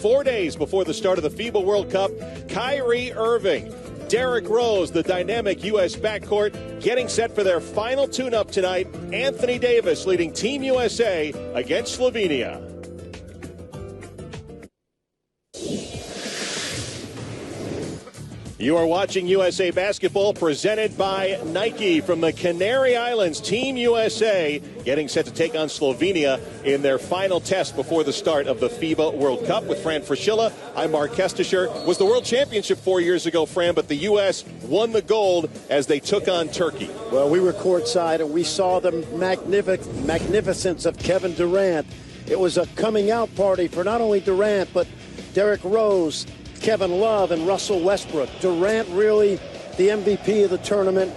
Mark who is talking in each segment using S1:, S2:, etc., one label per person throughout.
S1: 4 days before the start of the FIBA World Cup, Kyrie Irving, Derrick Rose, the dynamic U.S. backcourt, getting set for their final tune-up tonight. Anthony Davis leading Team USA against Slovenia. You are watching USA Basketball presented by Nike from the Canary Islands. Team USA getting set to take on Slovenia in their final test before the start of the FIBA World Cup. With Fran Fraschilla, I'm Mark Kestisher. Was the World Championship 4 years ago, Fran, but the U.S. won the gold as they took on Turkey.
S2: Well, we were courtside and we saw the magnificence of Kevin Durant. It was a coming out party for not only Durant, but Derrick Rose, Kevin Love, and Russell Westbrook. Durant really the MVP of the tournament.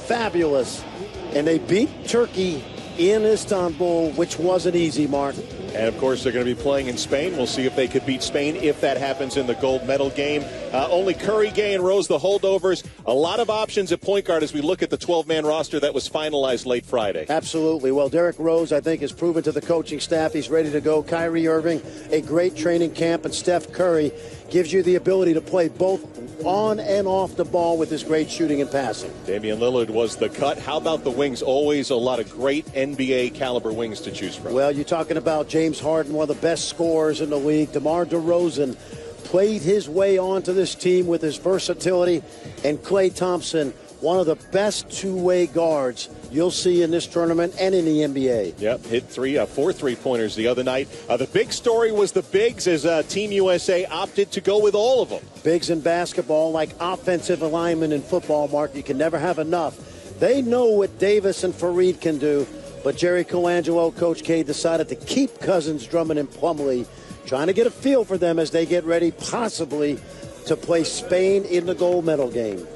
S2: Fabulous. And they beat Turkey in Istanbul, which wasn't easy, Mark.
S1: And, of course, they're going to be playing in Spain. We'll see if they could beat Spain if that happens in the gold medal game. Only Curry, Gay, and Rose, the holdovers. A lot of options at point guard as we look at the 12-man roster that was finalized late Friday.
S2: Absolutely. Well, Derrick Rose, I think, has proven to the coaching staff he's ready to go. Kyrie Irving, a great training camp, and Steph Curry gives you the ability to play both on and off the ball with his great shooting and passing.
S1: Damian Lillard was the cut. How about the wings? Always a lot of great NBA caliber wings to choose from.
S2: Well, you're talking about James Harden, one of the best scorers in the league. DeMar DeRozan played his way onto this team with his versatility. And Klay Thompson, one of the best two-way guards you'll see in this tournament and in the NBA.
S1: Yep, hit four three-pointers the other night. The big story was the bigs as Team USA opted to go with all of them.
S2: Bigs in basketball, like offensive alignment in football, Mark, you can never have enough. They know what Davis and Fareed can do, but Jerry Colangelo, Coach K, decided to keep Cousins, Drummond, and Plumlee, trying to get a feel for them as they get ready possibly to play Spain in the gold medal game.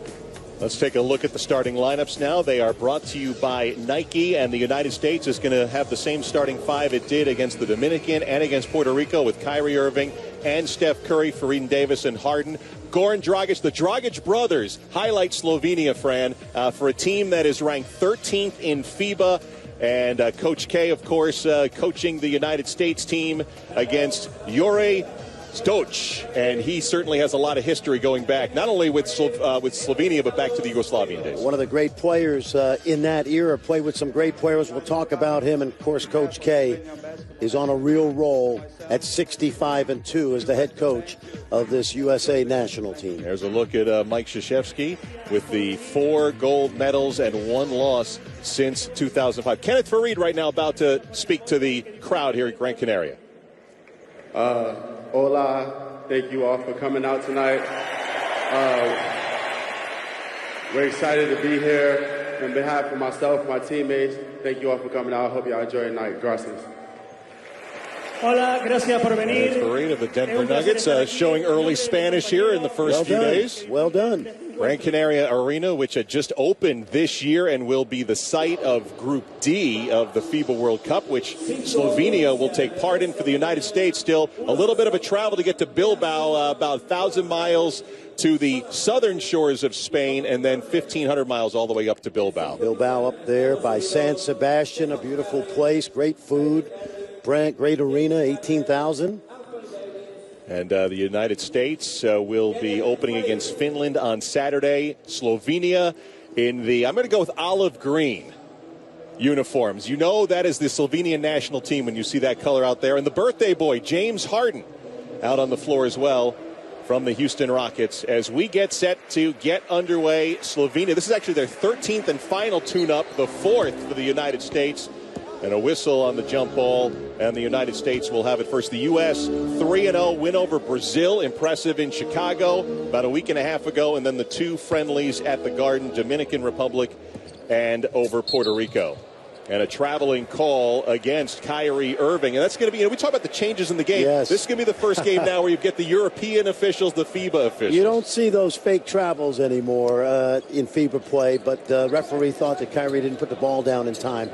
S1: Let's take a look at the starting lineups now. They are brought to you by Nike, and the United States is going to have the same starting five it did against the Dominican and against Puerto Rico with Kyrie Irving and Steph Curry, Fareed Davis, and Harden. Goran Dragic, the Dragic brothers, highlight Slovenia, Fran, for a team that is ranked 13th in FIBA. And Coach K, of course, coaching the United States team against Jure Stoch, and he certainly has a lot of history going back, not only with Slovenia, but back to the Yugoslavian days.
S2: One of the great players in that era, played with some great players. We'll talk about him, and of course, Coach K is on a real roll at 65-2 as the head coach of this USA national team.
S1: There's a look at Mike Krzyzewski with the 4 gold medals and 1 loss since 2005. Kenneth Fareed right now about to speak to the crowd here at Gran Canaria.
S3: Hola, thank you all for coming out tonight. We're excited to be here. On behalf of myself, my teammates, thank you all for coming out. I hope y'all enjoy the night. Gracias.
S4: Hola, gracias por venir.
S1: Fareed of the Denver Nuggets showing early Spanish here in the first few days.
S2: Well done.
S1: Gran Canaria Arena, which had just opened this year and will be the site of Group D of the FIBA World Cup, which Slovenia will take part in. For the United States, still a little bit of a travel to get to Bilbao, about 1,000 miles to the southern shores of Spain, and then 1,500 miles all the way up to Bilbao.
S2: Bilbao up there by San Sebastian, a beautiful place, great food, great arena, 18,000.
S1: And the United States will be opening against Finland on Saturday. Slovenia in the, I'm going to go with olive green uniforms. You know that is the Slovenian national team when you see that color out there. And the birthday boy, James Harden, out on the floor as well from the Houston Rockets. As we get set to get underway, Slovenia, this is actually their 13th and final tune-up, the 4th for the United States. And a whistle on the jump ball, and the United States will have it first. The U.S. 3-0 win over Brazil, impressive in Chicago about a week and a half ago, and then the 2 friendlies at the Garden, Dominican Republic and over Puerto Rico. And a traveling call against Kyrie Irving. And that's going to be, we talk about the changes in the game.
S2: Yes.
S1: This is going to be the first game now where you get the European officials, the FIBA officials.
S2: You don't see those fake travels anymore in FIBA play, but the referee thought that Kyrie didn't put the ball down in time.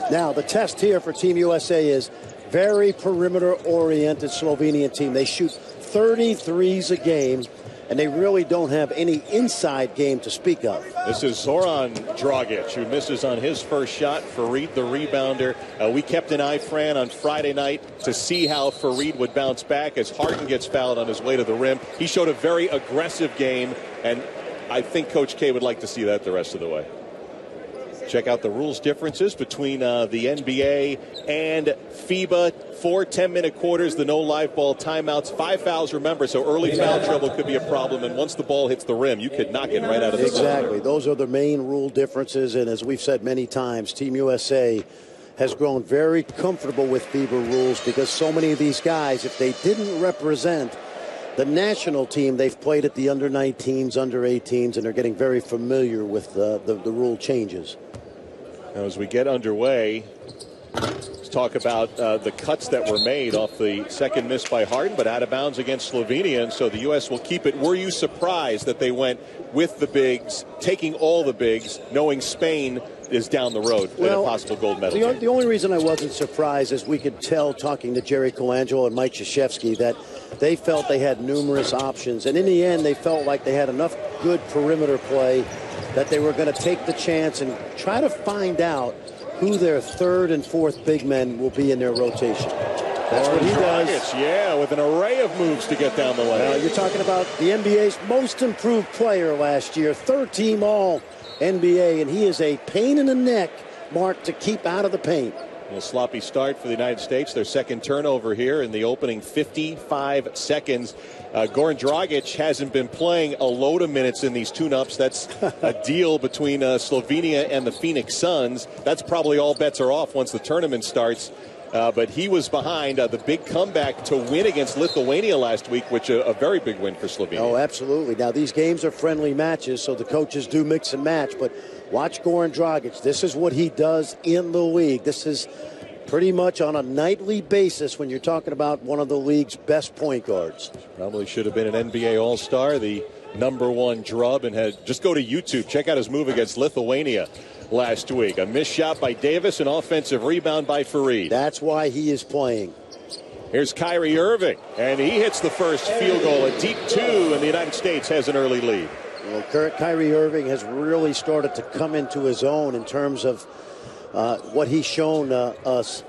S2: Now, the test here for Team USA is very perimeter-oriented Slovenian team. They shoot 33s a game. and they really don't have any inside game to speak of.
S1: This is Zoran Dragic, who misses on his first shot. Farid, the rebounder. We kept an eye, Fran, on Friday night to see how Farid would bounce back as Harden gets fouled on his way to the rim. He showed a very aggressive game, and I think Coach K would like to see that the rest of the way. Check out the rules differences between the NBA and FIBA. 4 10-minute quarters, the no live ball timeouts, 5 fouls, remember, so early foul trouble could be a problem, and once the ball hits the rim, you could knock it right out of the zone.
S2: Exactly. Those are the main rule differences, and as we've said many times, Team USA has grown very comfortable with FIBA rules because so many of these guys, if they didn't represent the national team, they've played at the under-19s, under-18s, and they're getting very familiar with the rule changes.
S1: Now, as we get underway, let's talk about the cuts that were made off the second miss by Harden, but out of bounds against Slovenia, and so the U.S. will keep it. Were you surprised that they went with the bigs, taking all the bigs, knowing Spain is down the road in a possible gold medal?
S2: The only reason I wasn't surprised is we could tell, talking to Jerry Colangelo and Mike Krzyzewski, that they felt they had numerous options, and in the end, they felt like they had enough good perimeter play that they were going to take the chance and try to find out who their third and fourth big men will be in their rotation. That's what he does.
S1: Yeah, with an array of moves to get down the lane.
S2: You're talking about the NBA's most improved player last year, third-team All-NBA, and he is a pain in the neck, Mark, to keep out of the paint.
S1: A little sloppy start for the United States. Their second turnover here in the opening 55 seconds. Goran Dragic hasn't been playing a load of minutes in these tune-ups. That's a deal between Slovenia and the Phoenix Suns. That's probably all bets are off once the tournament starts. But he was behind the big comeback to win against Lithuania last week, which a very big win for Slovenia.
S2: Oh, absolutely. Now, these games are friendly matches, so the coaches do mix and match. But watch Goran Dragic. This is what he does in the league. This is pretty much on a nightly basis when you're talking about one of the league's best point guards.
S1: Probably should have been an NBA All-Star, the #1 drub, and just go to YouTube. Check out his move against Lithuania last week. A missed shot by Davis, an offensive rebound by Farid.
S2: That's why he is playing.
S1: Here's Kyrie Irving, and he hits the first field goal, a deep 2, and the United States has an early lead.
S2: Well, Kyrie Irving has really started to come into his own in terms of what he's shown us.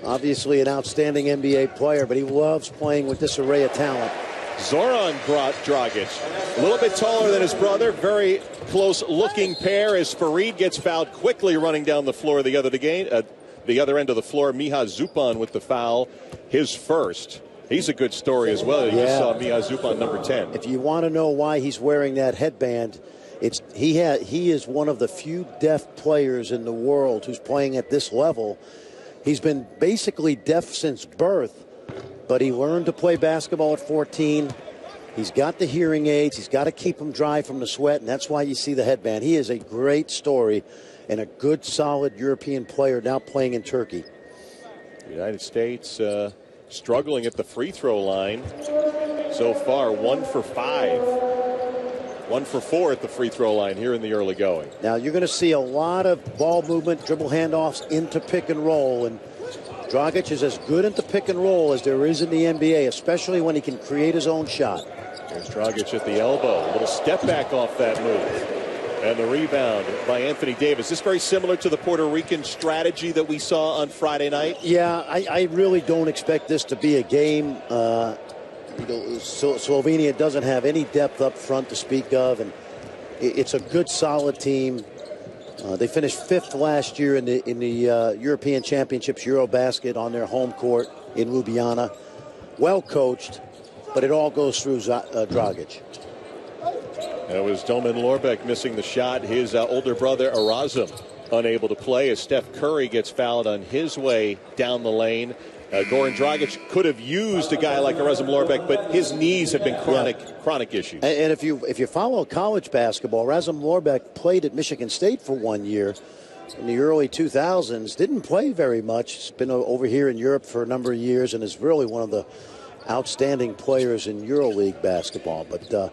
S2: Obviously an outstanding NBA player, but he loves playing with this array of talent.
S1: Zoran Dragic, a little bit taller than his brother, very close-looking pair as Farid gets fouled, quickly running down the floor the other end of the floor. Miha Zupan with the foul, his first. He's a good story as well. You just saw Miha Zupan, number 10.
S2: If you want to know why he's wearing that headband, he is one of the few deaf players in the world who's playing at this level. He's been basically deaf since birth, but he learned to play basketball at 14. He's got the hearing aids. He's got to keep them dry from the sweat, and that's why you see the headband. He is a great story and a good, solid European player now playing in Turkey.
S1: The United States struggling at the free throw line so far, 1 for 5. 1 for 4 at the free throw line here in the early going.
S2: Now you're going to see a lot of ball movement, dribble handoffs into pick and roll, and Dragic is as good at the pick and roll as there is in the NBA, especially when he can create his own shot.
S1: There's Dragic at the elbow, a little step back off that move. And the rebound by Anthony Davis. This is very similar to the Puerto Rican strategy that we saw on Friday night.
S2: Yeah, I really don't expect this to be a game. Slovenia doesn't have any depth up front to speak of, and it's a good, solid team. They finished 5th last year in the European Championships Eurobasket on their home court in Ljubljana. Well coached, but it all goes through Dragic.
S1: That was Domen Lorbeck missing the shot. His older brother Erasm unable to play as Steph Curry gets fouled on his way down the lane. Goran Dragic could have used a guy like Erasm Lorbeck, but his knees have been chronic issues.
S2: And if you follow college basketball, Erasm Lorbeck played at Michigan State for 1 year in the early 2000s. Didn't play very much. He's been over here in Europe for a number of years and is really one of the outstanding players in EuroLeague basketball. But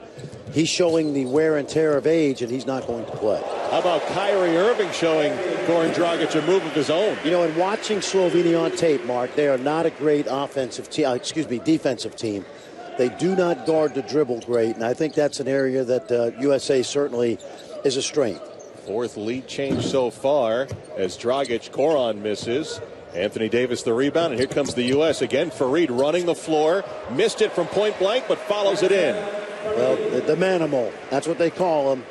S2: he's showing the wear and tear of age, and he's not going to play.
S1: How about Kyrie Irving showing Goran Dragic a move of his own?
S2: You know, in watching Slovenia on tape, Mark, they are not a great defensive team. They do not guard the dribble great, and I think that's an area that USA certainly is a strength.
S1: Fourth lead change so far as Dragic, Koron misses. Anthony Davis the rebound, and here comes the U.S. again. Fareed running the floor, missed it from point blank, but follows it in.
S2: Well, the Manimal, that's what they call him.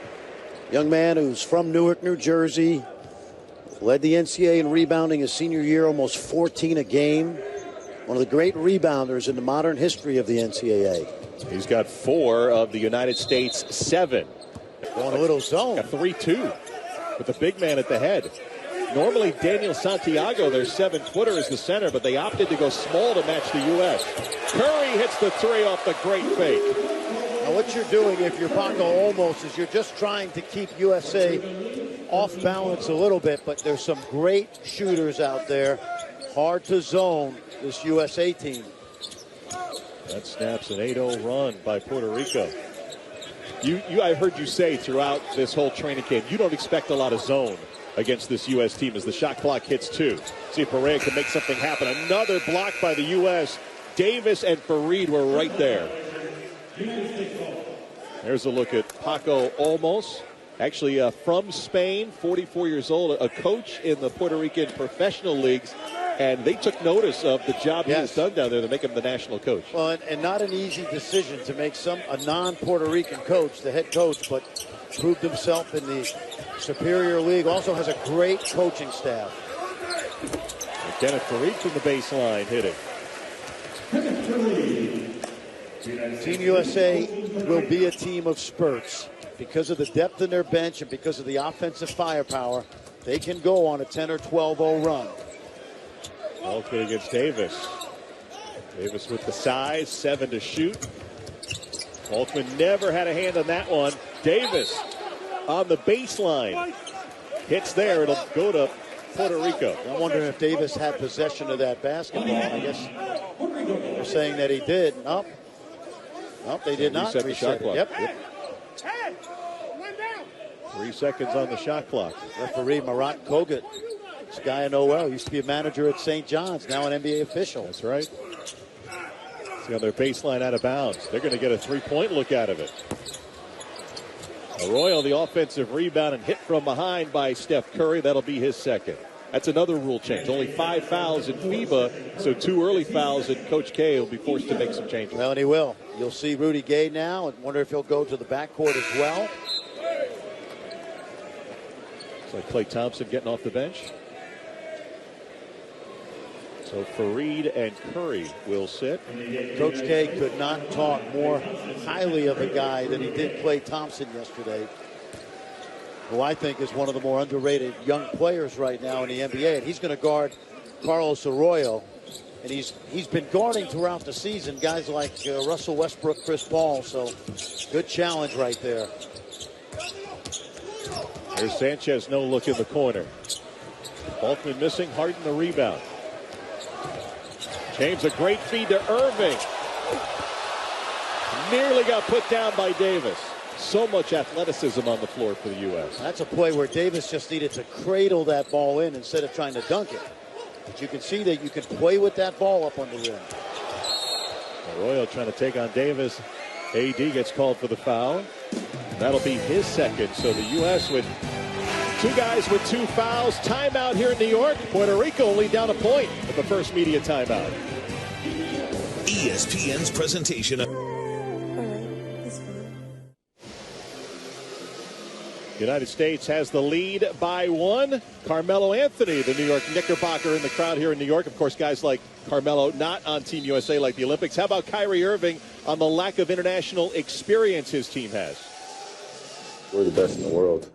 S2: Young man who's from Newark, New Jersey, led the NCAA in rebounding his senior year, almost 14 a game. One of the great rebounders in the modern history of the NCAA.
S1: He's got 4 of the United States' 7.
S2: Going a little zone.
S1: A 3-2 with the big man at the head. Normally, Daniel Santiago, their 7-footer, is the center, but they opted to go small to match the U.S. Curry hits the 3 off the great fake.
S2: Now, what you're doing if you're Paco Olmos is you're just trying to keep USA off balance a little bit, but there's some great shooters out there. Hard to zone this USA team.
S1: That snaps an 8-0 run by Puerto Rico. I heard you say throughout this whole training camp, you don't expect a lot of zone against this U.S. team as the shot clock hits 2. See if Perea can make something happen. Another block by the U.S. Davis and Fareed were right there. There's a look at Paco Olmos, actually from Spain, 44 years old, a coach in the Puerto Rican professional leagues, and they took notice of the job he has done down there to make him the national coach.
S2: Well, and not an easy decision to make a non-Puerto Rican coach the head coach, but proved himself in the Superior League. Also has a great coaching staff.
S1: And Kenneth Fareed from the baseline hitting.
S2: Team USA will be a team of spurts. Because of the depth in their bench and because of the offensive firepower, they can go on a 10 or 12-0 run.
S1: Altman against Davis. Davis with the size, 7 to shoot. Altman never had a hand on that one. Davis on the baseline. Hits there. It'll go to Puerto Rico.
S2: I'm wondering if Davis had possession of that basketball. I guess they're saying that he did. Nope. Nope, they did not.
S1: Reset the shot clock.
S2: Yep.
S1: 3 seconds on the shot clock.
S2: Referee Marat Kogut. This guy I know well. Used to be a manager at St. John's. Now an NBA official.
S1: That's right. See on their baseline out of bounds. They're going to get a 3-point look out of it. Arroyo, the offensive rebound and hit from behind by Steph Curry. That'll be his second. That's another rule change. Only 5 fouls in FIBA, so 2 early fouls, and Coach K will be forced to make some changes.
S2: Well, and he will. You'll see Rudy Gay now, and wonder if he'll go to the backcourt as well.
S1: It's like Klay Thompson getting off the bench. So Fareed and Curry will sit.
S2: Coach K could not talk more highly of a guy than he did Klay Thompson yesterday, who I think is one of the more underrated young players right now in the NBA. And he's going to guard Carlos Arroyo. And he's been guarding throughout the season guys like Russell Westbrook, Chris Paul. So good challenge right there.
S1: There's Sanchez, no look in the corner. Altman missing, Harden the rebound. James, a great feed to Irving. Nearly got put down by Davis. So much athleticism on the floor for the U.S.
S2: That's a play where Davis just needed to cradle that ball in instead of trying to dunk it. But you can see that you can play with that ball up on the rim.
S1: Arroyo trying to take on Davis. AD gets called for the foul. That'll be his second. So the U.S. with 2 guys with 2 fouls. Timeout here in New York. Puerto Rico only down a point at the first media timeout.
S5: ESPN's presentation of
S1: United States has the lead by 1. Carmelo Anthony, the New York Knickerbocker, in the crowd here in New York. Of course, guys like Carmelo not on Team USA like the Olympics. How about Kyrie Irving on the lack of international experience his team has?
S6: We're the best in the world.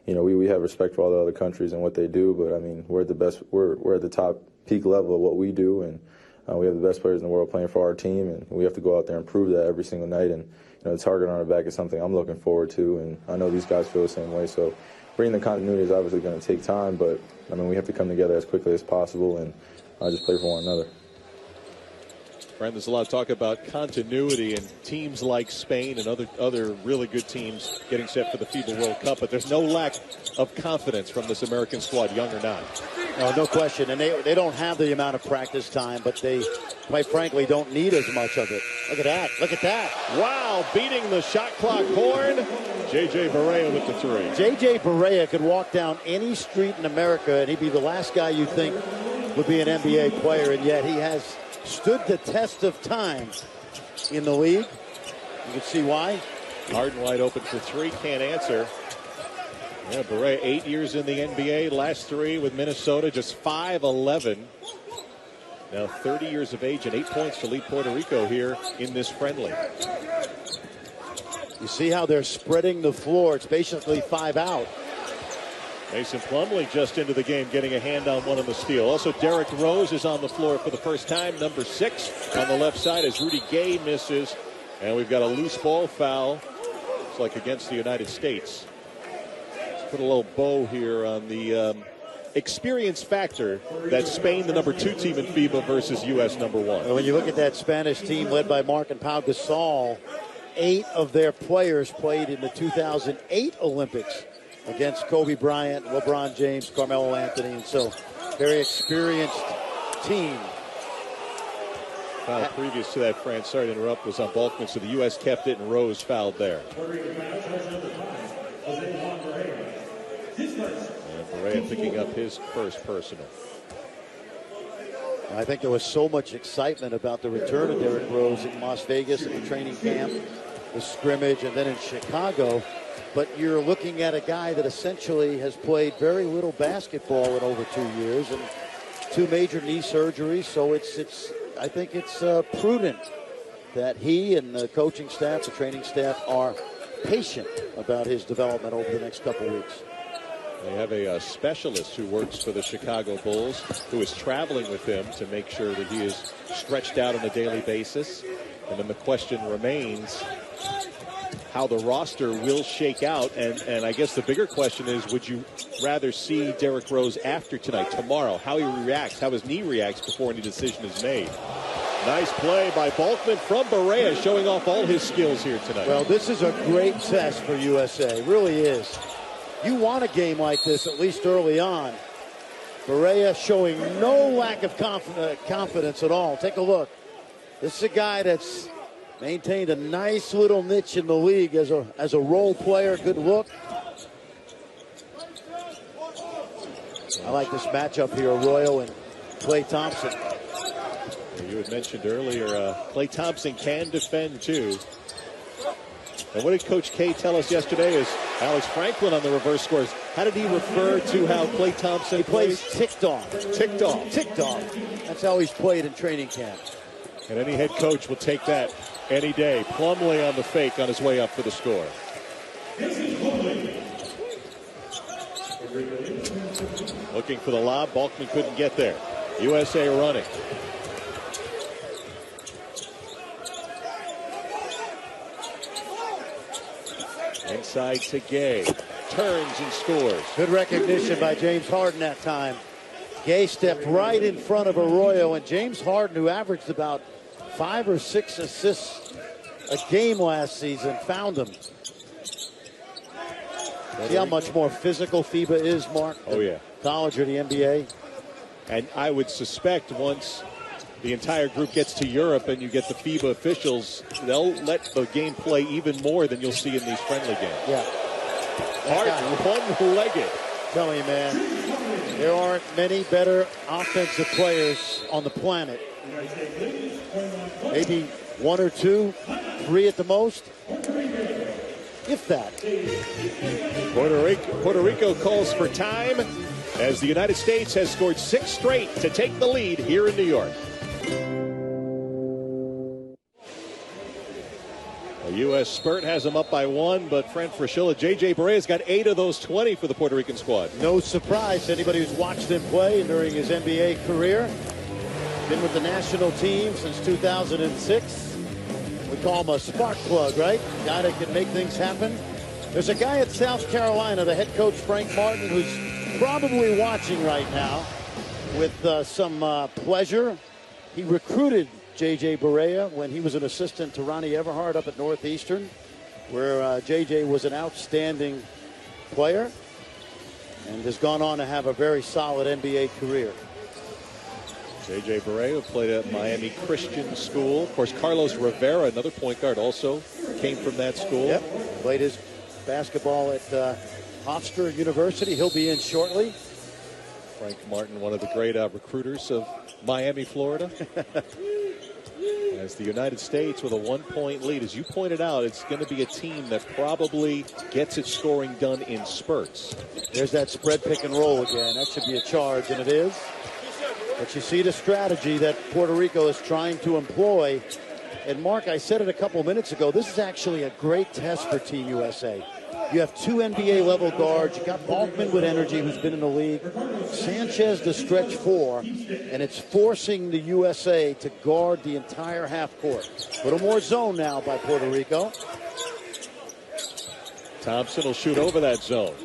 S6: We have respect for all the other countries and what they do, but I mean, we're the best. We're at the top peak level of what we do, and we have the best players in the world playing for our team, and we have to go out there and prove that every single night. And the target on our back is something I'm looking forward to, and I know these guys feel the same way. So bringing the continuity is obviously going to take time, but I mean, we have to come together as quickly as possible and just play for one another.
S1: Brian, there's a lot of talk about continuity and teams like Spain and other really good teams getting set for the FIBA World Cup, but there's no lack of confidence from this American squad, young or not.
S2: No question. And they don't have the amount of practice time, but they, quite frankly, don't need as much of it. Look at that. Look at that.
S1: Wow, beating the shot clock horn. J.J. Barea with the three.
S2: J.J. Barea could walk down any street in America, and he'd be the last guy you think would be an NBA player, and yet he has stood the test of time in the league. You can see why.
S1: Harden wide open for three, can't answer. Yeah, Barea 8 years in the NBA, last three with Minnesota, just 5'11". Now 30 years of age and 8 points to lead Puerto Rico here in this friendly.
S2: You see how they're spreading the floor. It's basically 5 out.
S1: Mason Plumlee just into the game, getting a hand on one on the steal. Also, Derrick Rose is on the floor for the first time, number 6 on the left side as Rudy Gay misses. And we've got a loose ball foul. It's like against the United States. Let's put a little bow here on the experience factor that Spain, the number 2 team in FIBA, versus U.S. number 1.
S2: When you look at that Spanish team led by Marc and Pau Gasol, 8 of their players played in the 2008 Olympics against Kobe Bryant, LeBron James, Carmelo Anthony, and so very experienced team.
S1: Foul previous to that, Fran, sorry to interrupt, was on Balkman, so the U.S. kept it and Rose fouled there. And Barea picking up his first personal.
S2: I think there was so much excitement about the return of Derrick Rose in Las Vegas at the training camp, the scrimmage, and then in Chicago. But you're looking at a guy that essentially has played very little basketball in over 2 years and 2 major knee surgeries. So I think it's prudent that he and the coaching staff, the training staff, are patient about his development over the next couple weeks.
S1: They have a specialist who works for the Chicago Bulls who is traveling with him to make sure that he is stretched out on a daily basis. And then the question remains how the roster will shake out. And I guess the bigger question is, would you rather see Derrick Rose after tonight, tomorrow, how he reacts, how his knee reacts before any decision is made? Nice play by Balkman from Barea, showing off all his skills here tonight.
S2: Well, this is a great test for USA. It really is. You want a game like this, at least early on. Barea showing no lack of confidence at all. Take a look. This is a guy that's maintained a nice little niche in the league as a role player. Good look. I like this matchup here, Arroyo and Klay Thompson.
S1: You had mentioned earlier, Klay Thompson can defend too. And what did Coach K tell us yesterday is Alex Franklin on the reverse scores. How did he refer to how Klay Thompson
S2: plays? Ticked off.
S1: Ticked off.
S2: Ticked off. That's how he's played in training camp.
S1: And any head coach will take that any day. Plumlee on the fake on his way up for the score. Looking for the lob. Balkman couldn't get there. USA running. Inside to Gay. Turns and scores.
S2: Good recognition by James Harden that time. Gay stepped right in front of Arroyo, and James Harden, who averaged about 5 or 6 assists a game last season, found him. See how much more physical FIBA is, Mark?
S1: Oh, yeah.
S2: College or the NBA?
S1: And I would suspect once the entire group gets to Europe and you get the FIBA officials, they'll let the game play even more than you'll see in these friendly games.
S2: Yeah.
S1: Hard, one-legged.
S2: Tell you, man, there aren't many better offensive players on the planet. Maybe 1 or 2, 3 at the most, if that.
S1: Puerto Rico calls for time as the United States has scored 6 straight to take the lead here in New York. A U.S. spurt has them up by 1, but Fran Fraschilla, J.J. Barea's got 8 of those 20 for the Puerto Rican squad.
S2: No surprise to anybody who's watched him play during his NBA career. Been with the national team since 2006. We call him a spark plug, right? Guy that can make things happen. There's a guy at South Carolina, the head coach Frank Martin, who's probably watching right now with some pleasure. He recruited J.J. Barea when he was an assistant to Ronnie Everhart up at Northeastern, where J.J. was an outstanding player and has gone on to have a very solid NBA career.
S1: J.J. Barea played at Miami Christian School. Of course, Carlos Rivera, another point guard, also came from that school.
S2: Yep, played his basketball at Hofstra University. He'll be in shortly.
S1: Frank Martin, one of the great recruiters of Miami, Florida. As the United States with a 1-point lead. As you pointed out, it's going to be a team that probably gets its scoring done in spurts.
S2: There's that spread pick and roll again. That should be a charge, and it is. But you see the strategy that Puerto Rico is trying to employ. And Mark, I said it a couple minutes ago, this is actually a great test for Team USA. You have two NBA-level guards. You got Balkman with energy, who's been in the league. Sanchez, the stretch four. And it's forcing the USA to guard the entire half court. A little more zone now by Puerto Rico.
S1: Thompson will shoot over that zone.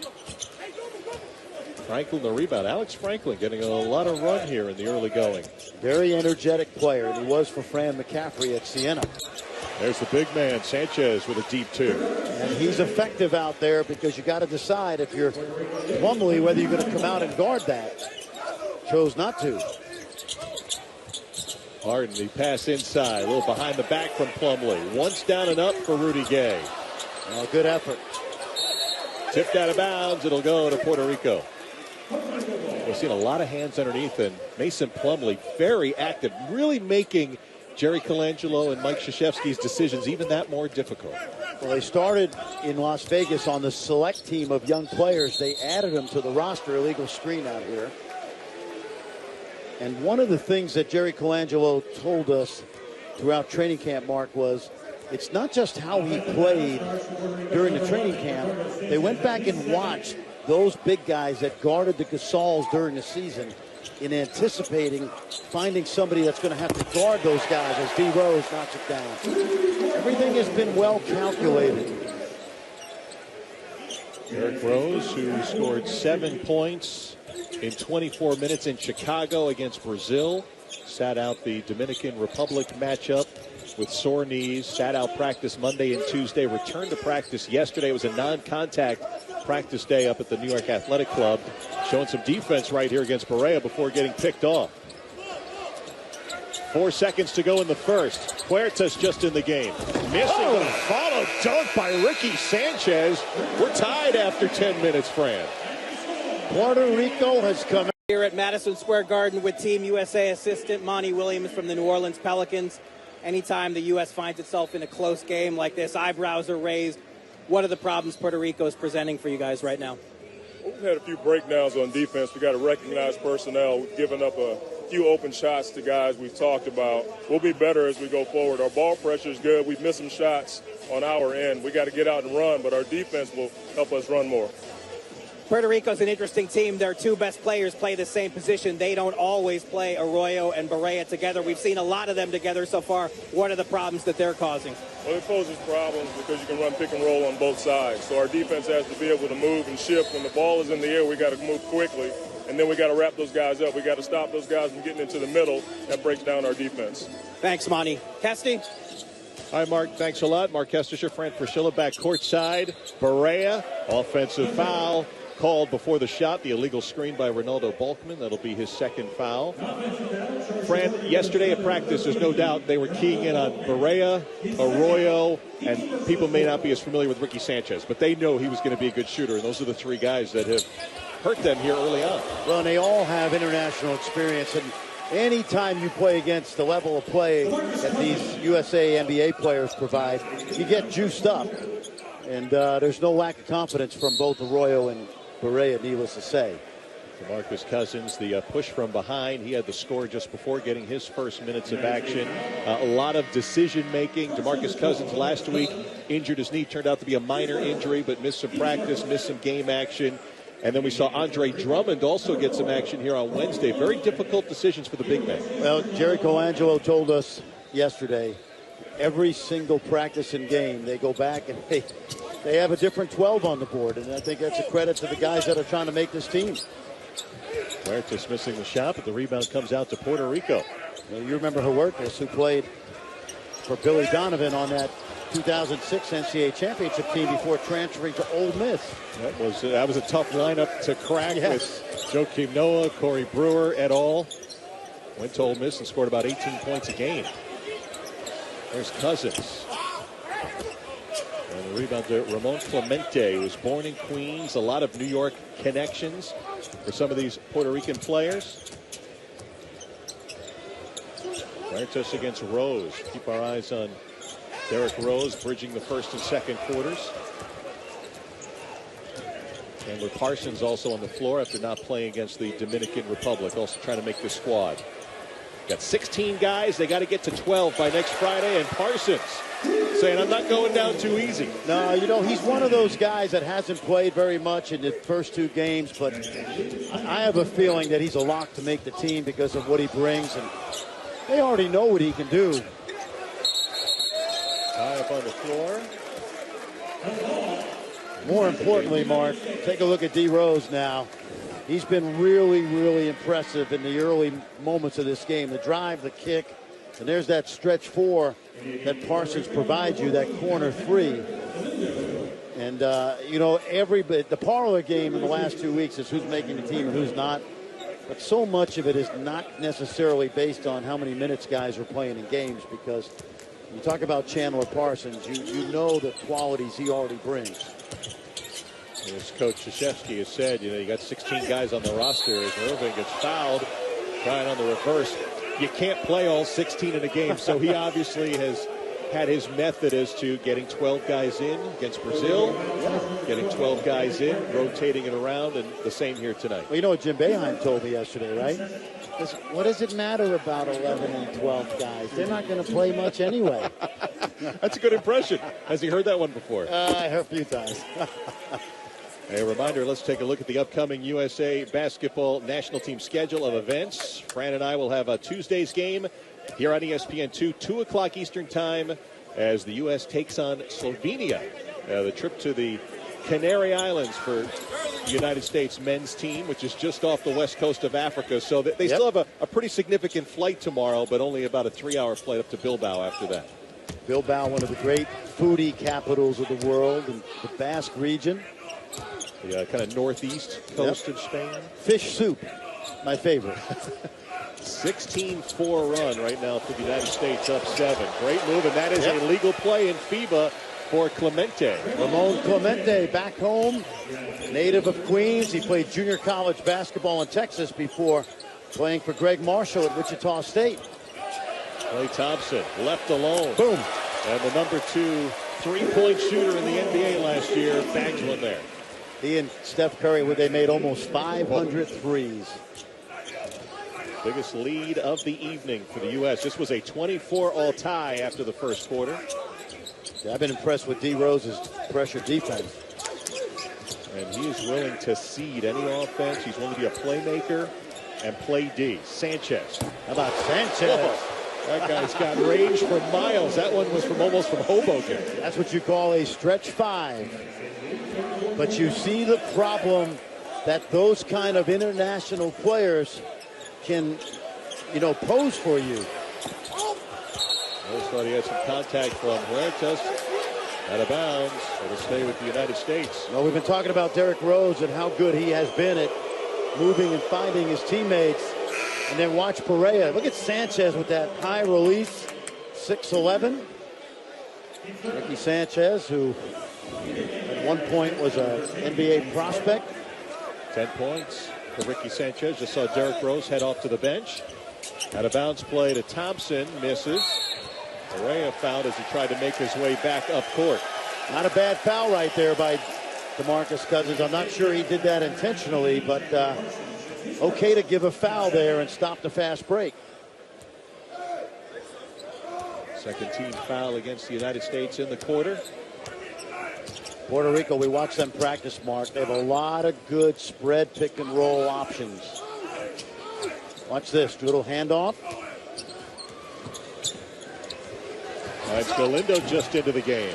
S1: Franklin the rebound. Alex Franklin getting a lot of run here in the early going.
S2: Very energetic player, and he was for Fran McCaffrey at Siena.
S1: There's the big man, Sanchez, with a deep two.
S2: And he's effective out there because you got to decide if you're Plumlee whether you're going to come out and guard that. Chose not to.
S1: Harden, the pass inside. A little behind the back from Plumlee. Once down and up for Rudy Gay.
S2: Good effort.
S1: Tipped out of bounds. It'll go to Puerto Rico. We've seen a lot of hands underneath, and Mason Plumlee very active, really making Jerry Colangelo and Mike Krzyzewski's decisions even that more difficult.
S2: Well, they started in Las Vegas on the select team of young players. They added them to the roster, illegal screen out here. And one of the things that Jerry Colangelo told us throughout training camp, Mark, was it's not just how he played during the training camp. They went back and watched those big guys that guarded the Gasols during the season in anticipating finding somebody that's going to have to guard those guys as D. Rose knocks it down. Everything has been well calculated.
S1: Derrick Rose, who scored 7 points in 24 minutes in Chicago against Brazil, sat out the Dominican Republic matchup with sore knees, sat out practice Monday and Tuesday, returned to practice yesterday. It was a non-contact practice day up at the New York Athletic Club, showing some defense right here against Barea before getting picked off. 4 seconds to go in the first. Huertas just in the game. Missing a follow dunk by Ricky Sanchez. We're tied after 10 minutes, Fran.
S2: Puerto Rico has come
S5: here at Madison Square Garden with Team USA assistant Monty Williams from the New Orleans Pelicans. Anytime the U.S. finds itself in a close game like this, eyebrows are raised. What are the problems Puerto Rico is presenting for you guys right now?
S7: We've had a few breakdowns on defense. We got to recognize personnel. We've given up a few open shots to guys we've talked about. We'll be better as we go forward. Our ball pressure is good. We've missed some shots on our end. We got to get out and run, but our defense will help us run more.
S5: Puerto Rico's an interesting team. Their two best players play the same position. They don't always play Arroyo and Barea together. We've seen a lot of them together so far. What are the problems that they're causing?
S7: Well, it poses problems because you can run pick and roll on both sides. So our defense has to be able to move and shift. When the ball is in the air, we got to move quickly, and then we got to wrap those guys up. We got to stop those guys from getting into the middle. That breaks down our defense.
S5: Thanks, Monty. Kesty?
S1: Hi, Mark. Thanks a lot. Mark Kestisher, Fran Fraschilla back courtside. Barea, offensive foul. Called before the shot, the illegal screen by Ronaldo Balkman. That'll be his second foul. Fran, yesterday at practice, there's no doubt they were keying in on Barea, Arroyo, and people may not be as familiar with Ricky Sanchez, but they know he was going to be a good shooter, and those are the three guys that have hurt them here early on.
S2: Well, and they all have international experience, and anytime you play against the level of play that these USA NBA players provide, you get juiced up, and there's no lack of confidence from both Arroyo and Barea, needless to say.
S1: DeMarcus Cousins, the push from behind. He had the score just before getting his first minutes of action. A lot of decision-making. DeMarcus Cousins last week injured his knee. Turned out to be a minor injury, but missed some practice, missed some game action. And then we saw Andre Drummond also get some action here on Wednesday. Very difficult decisions for the big man.
S2: Well, Jerry Colangelo told us yesterday, every single practice and game, they go back and they have a different 12 on the board, and I think that's a credit to the guys that are trying to make this team.
S1: Huertas missing the shot, but the rebound comes out to Puerto Rico.
S2: Well, you remember Huertas, who played for Billy Donovan on that 2006 NCAA championship team before transferring to Ole Miss.
S1: That was a tough lineup to crack,
S2: yes,
S1: with Joakim Noah, Corey Brewer et al. Went to Ole Miss and scored about 18 points a game. There's Cousins. And the rebounder, Ramon Clemente, was born in Queens. A lot of New York connections for some of these Puerto Rican players. Huertas against Rose. Keep our eyes on Derrick Rose bridging the first and second quarters. And with Parsons also on the floor after not playing against the Dominican Republic, also trying to make the squad. Got 16 guys. They got to get to 12 by next Friday. And Parsons saying, I'm not going down too easy.
S2: No, you know, he's one of those guys that hasn't played very much in the first 2 games, but I have a feeling that he's a lock to make the team because of what he brings, and they already know what he can do.
S1: High up on the floor.
S2: More importantly, Mark, take a look at D. Rose now. He's been really, really impressive in the early moments of this game. The drive, the kick, and there's that stretch 4 that Parsons provides you, that corner 3. And, you know, the parlor game in the last 2 weeks is who's making the team and who's not. But so much of it is not necessarily based on how many minutes guys are playing in games, because you talk about Chandler Parsons, you know the qualities he already brings.
S1: As Coach Krzyzewski has said, you know, you got 16 guys on the roster. As Irving gets fouled, trying on the reverse. You can't play all 16 in a game, so he obviously has had his method as to getting 12 guys in against Brazil, getting 12 guys in, rotating it around, and the same here tonight.
S2: Well, you know what Jim Boeheim told me yesterday, right? What does it matter about 11 and 12 guys? They're not going to play much anyway.
S1: That's a good impression. Has he heard that one before?
S2: I heard a few times.
S1: A reminder, let's take a look at the upcoming USA basketball national team schedule of events. Fran and I will have a Tuesday's game here on ESPN2, 2 o'clock Eastern time, as the U.S. takes on Slovenia. The trip to the Canary Islands for the United States men's team, which is just off the west coast of Africa. So they still have a pretty significant flight tomorrow, but only about a 3-hour flight up to Bilbao after that.
S2: Bilbao, one of the great foodie capitals of the world, in the Basque region.
S1: The kind of northeast coast of Spain.
S2: Fish soup, my favorite.
S1: 16-4 run right now for the United States, up 7. Great move, and that is a legal play in FIBA for Clemente.
S2: Ramon Clemente, back home, native of Queens. He played junior college basketball in Texas before playing for Greg Marshall at Wichita State.
S1: Klay Thompson left alone.
S2: Boom.
S1: And the number 2 3-point shooter in the NBA last year bags one there.
S2: He and Steph Curry, they made almost 500 threes.
S1: Biggest lead of the evening for the U.S. This was a 24-all tie after the first quarter.
S2: Yeah, I've been impressed with D. Rose's pressure defense.
S1: And he is willing to cede any offense. He's willing to be a playmaker and play D. Sanchez.
S2: How about Sanchez?
S1: Whoa. That guy's got range for miles. That one was almost from Hoboken.
S2: That's what you call a stretch 5. But you see the problem that those kind of international players can, you know, pose for you.
S1: I just thought he had some contact from Huertas. Out of bounds. It'll stay with the United States.
S2: Well, we've been talking about Derrick Rose and how good he has been at moving and finding his teammates. And then watch Perea. Look at Sanchez with that high release, 6'11". Ricky Sanchez, who at one point was an NBA prospect.
S1: 10 points for Ricky Sanchez. Just saw Derrick Rose head off to the bench. Out of bounds play to Thompson. Misses. Perea fouled as he tried to make his way back up court.
S2: Not a bad foul right there by DeMarcus Cousins. I'm not sure he did that intentionally, but okay to give a foul there and stop the fast break.
S1: Second team foul against the United States in the quarter.
S2: Puerto Rico, we watch them practice, Mark. They have a lot of good spread pick and roll options. Watch this, little handoff.
S1: That's Galindo just into the game.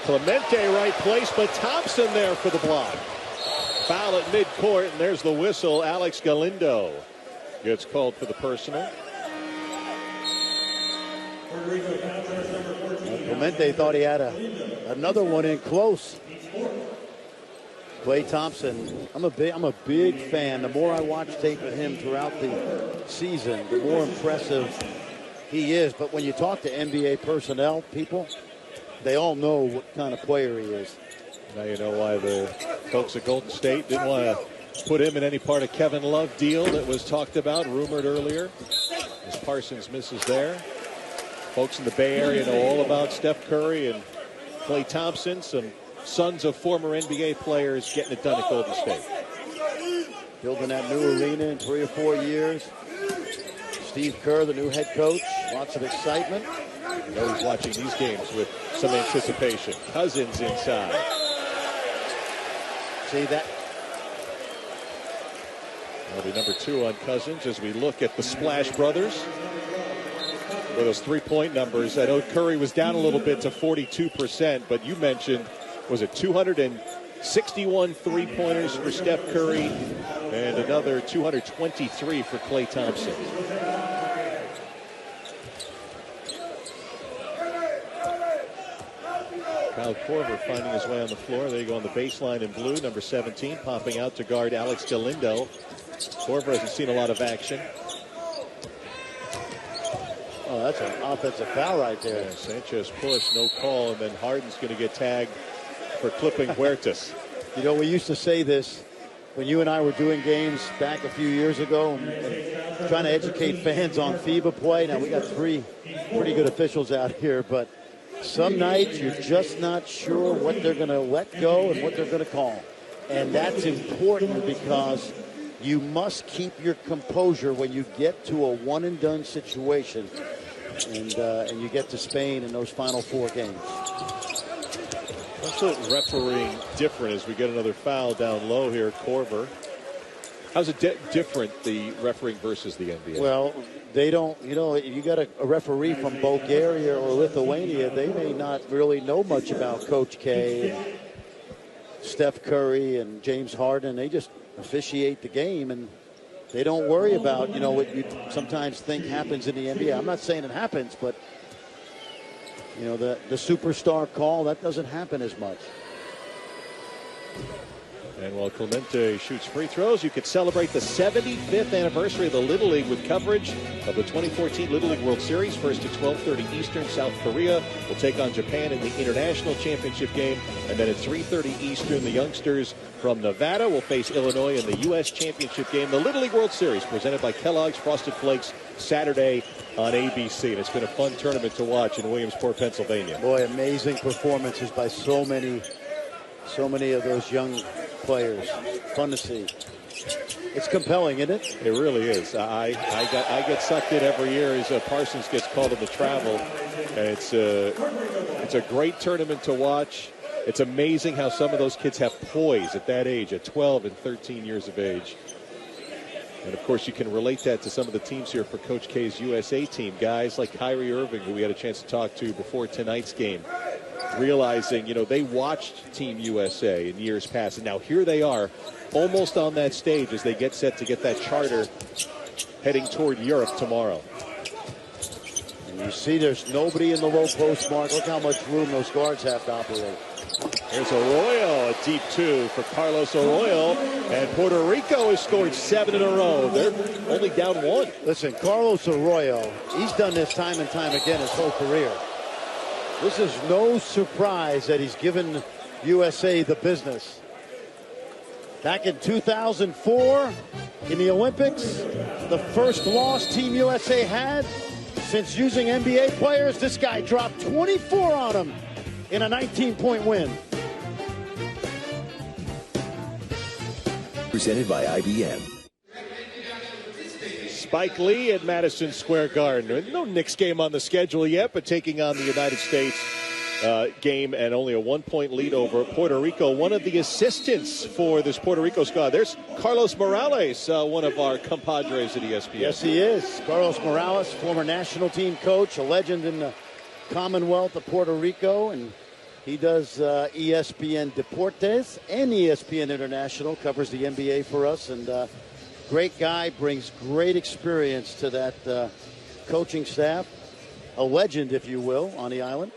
S1: Clemente right place, but Thompson there for the block. Foul at midcourt, and there's the whistle. Alex Galindo gets called for the personal.
S2: Clemente thought he had another one in close. Klay Thompson, I'm a big fan. The more I watch tape of him throughout the season, the more impressive he is. But when you talk to NBA personnel, people, they all know what kind of player he is.
S1: Now you know why the folks at Golden State didn't want to put him in any part of Kevin Love deal that was talked about, rumored earlier, as Parsons misses there. Folks in the Bay Area know all about Steph Curry and Klay Thompson, some sons of former NBA players getting it done at Golden State.
S2: Building that new arena in 3 or 4 years. Steve Kerr, the new head coach, lots of excitement.
S1: You know he's watching these games with some anticipation. Cousins inside.
S2: See that?
S1: That'll be number 2 on Cousins as we look at the Splash Brothers. For those three-point numbers, I know Curry was down a little bit to 42%, but you mentioned, was it 261 three-pointers for Steph Curry and another 223 for Klay Thompson. Kyle Korver finding his way on the floor. There you go on the baseline in blue, number 17, popping out to guard Alex Galindo. Korver hasn't seen a lot of action.
S2: Oh, that's an offensive foul right there.
S1: Yeah, Sanchez push, no call, and then Harden's going to get tagged for clipping Huertas.
S2: You know, we used to say this when you and I were doing games back a few years ago and trying to educate fans on FIBA play. Now, we got 3 pretty good officials out here, but some nights you're just not sure what they're going to let go and what they're going to call. And that's important because you must keep your composure when you get to a one-and-done situation and you get to Spain in those final 4 games.
S1: Also refereeing different as we get another foul down low here, Korver. How's it different, the refereeing versus the NBA?
S2: Well, they don't, you know, you got a referee from Bulgaria or Lithuania, they may not really know much about Coach K, and Steph Curry, and James Harden. They just officiate the game, and they don't worry about, you know, what you sometimes think happens in the NBA. I'm not saying it happens, but, you know, the superstar call, that doesn't happen as much.
S1: And while Clemente shoots free throws, you could celebrate the 75th anniversary of the Little League with coverage of the 2014 Little League World Series. First at 12:30 Eastern, South Korea will take on Japan in the International Championship game. And then at 3:30 Eastern, the youngsters from Nevada will face Illinois in the U.S. Championship game. The Little League World Series presented by Kellogg's Frosted Flakes, Saturday on ABC. And it's been a fun tournament to watch in Williamsport, Pennsylvania.
S2: Boy, amazing performances by so many of those young players. Fun to see. It's compelling, isn't it?
S1: It really is. I get sucked in every year as Parsons gets called into travel, and it's a great tournament to watch. It's amazing how some of those kids have poise at that age, at 12 and 13 years of age. And of course, you can relate that to some of the teams here for Coach K's USA team. Guys like Kyrie Irving, who we had a chance to talk to before tonight's game, realizing, you know, they watched Team USA in years past, and now here they are almost on that stage as they get set to get that charter heading toward Europe tomorrow.
S2: And you see there's nobody in the low post, Mark. Look how much room those guards have to operate.
S1: Here's Arroyo, a deep 2 for Carlos Arroyo, and Puerto Rico has scored 7 in a row. They're only down 1.
S2: Listen, Carlos Arroyo, he's done this time and time again his whole career. This is no surprise that he's given USA the business. Back in 2004 in the Olympics, the first loss Team USA had since using NBA players, this guy dropped 24 on him in a 19-point win.
S8: Presented by IBM.
S1: Spike Lee at Madison Square Garden. No Knicks game on the schedule yet, but taking on the United States game and only a 1-point lead over Puerto Rico. One of the assistants for this Puerto Rico squad. There's Carlos Morales, one of our compadres at ESPN.
S2: Yes, he is. Carlos Morales, former national team coach, a legend in the Commonwealth of Puerto Rico, and he does ESPN Deportes and ESPN International, covers the NBA for us, and great guy, brings great experience to that coaching staff. A legend, if you will, on the island.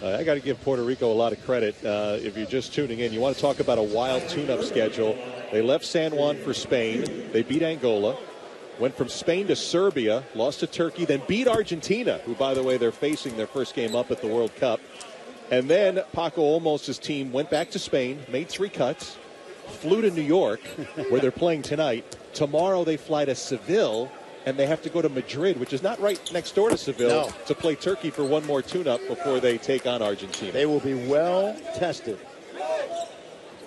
S1: I got to give Puerto Rico a lot of credit. If you're just tuning in, you want to talk about a wild tune-up schedule. They left San Juan for Spain. They beat Angola. Went from Spain to Serbia, lost to Turkey, then beat Argentina, who, by the way, they're facing their first game up at the World Cup. And then Paco Olmos' team went back to Spain, made 3 cuts, flew to New York, where they're playing tonight. Tomorrow they fly to Seville, and they have to go to Madrid, which is not right next door to Seville, to play Turkey for one more tune-up before they take on Argentina.
S2: They will be well tested.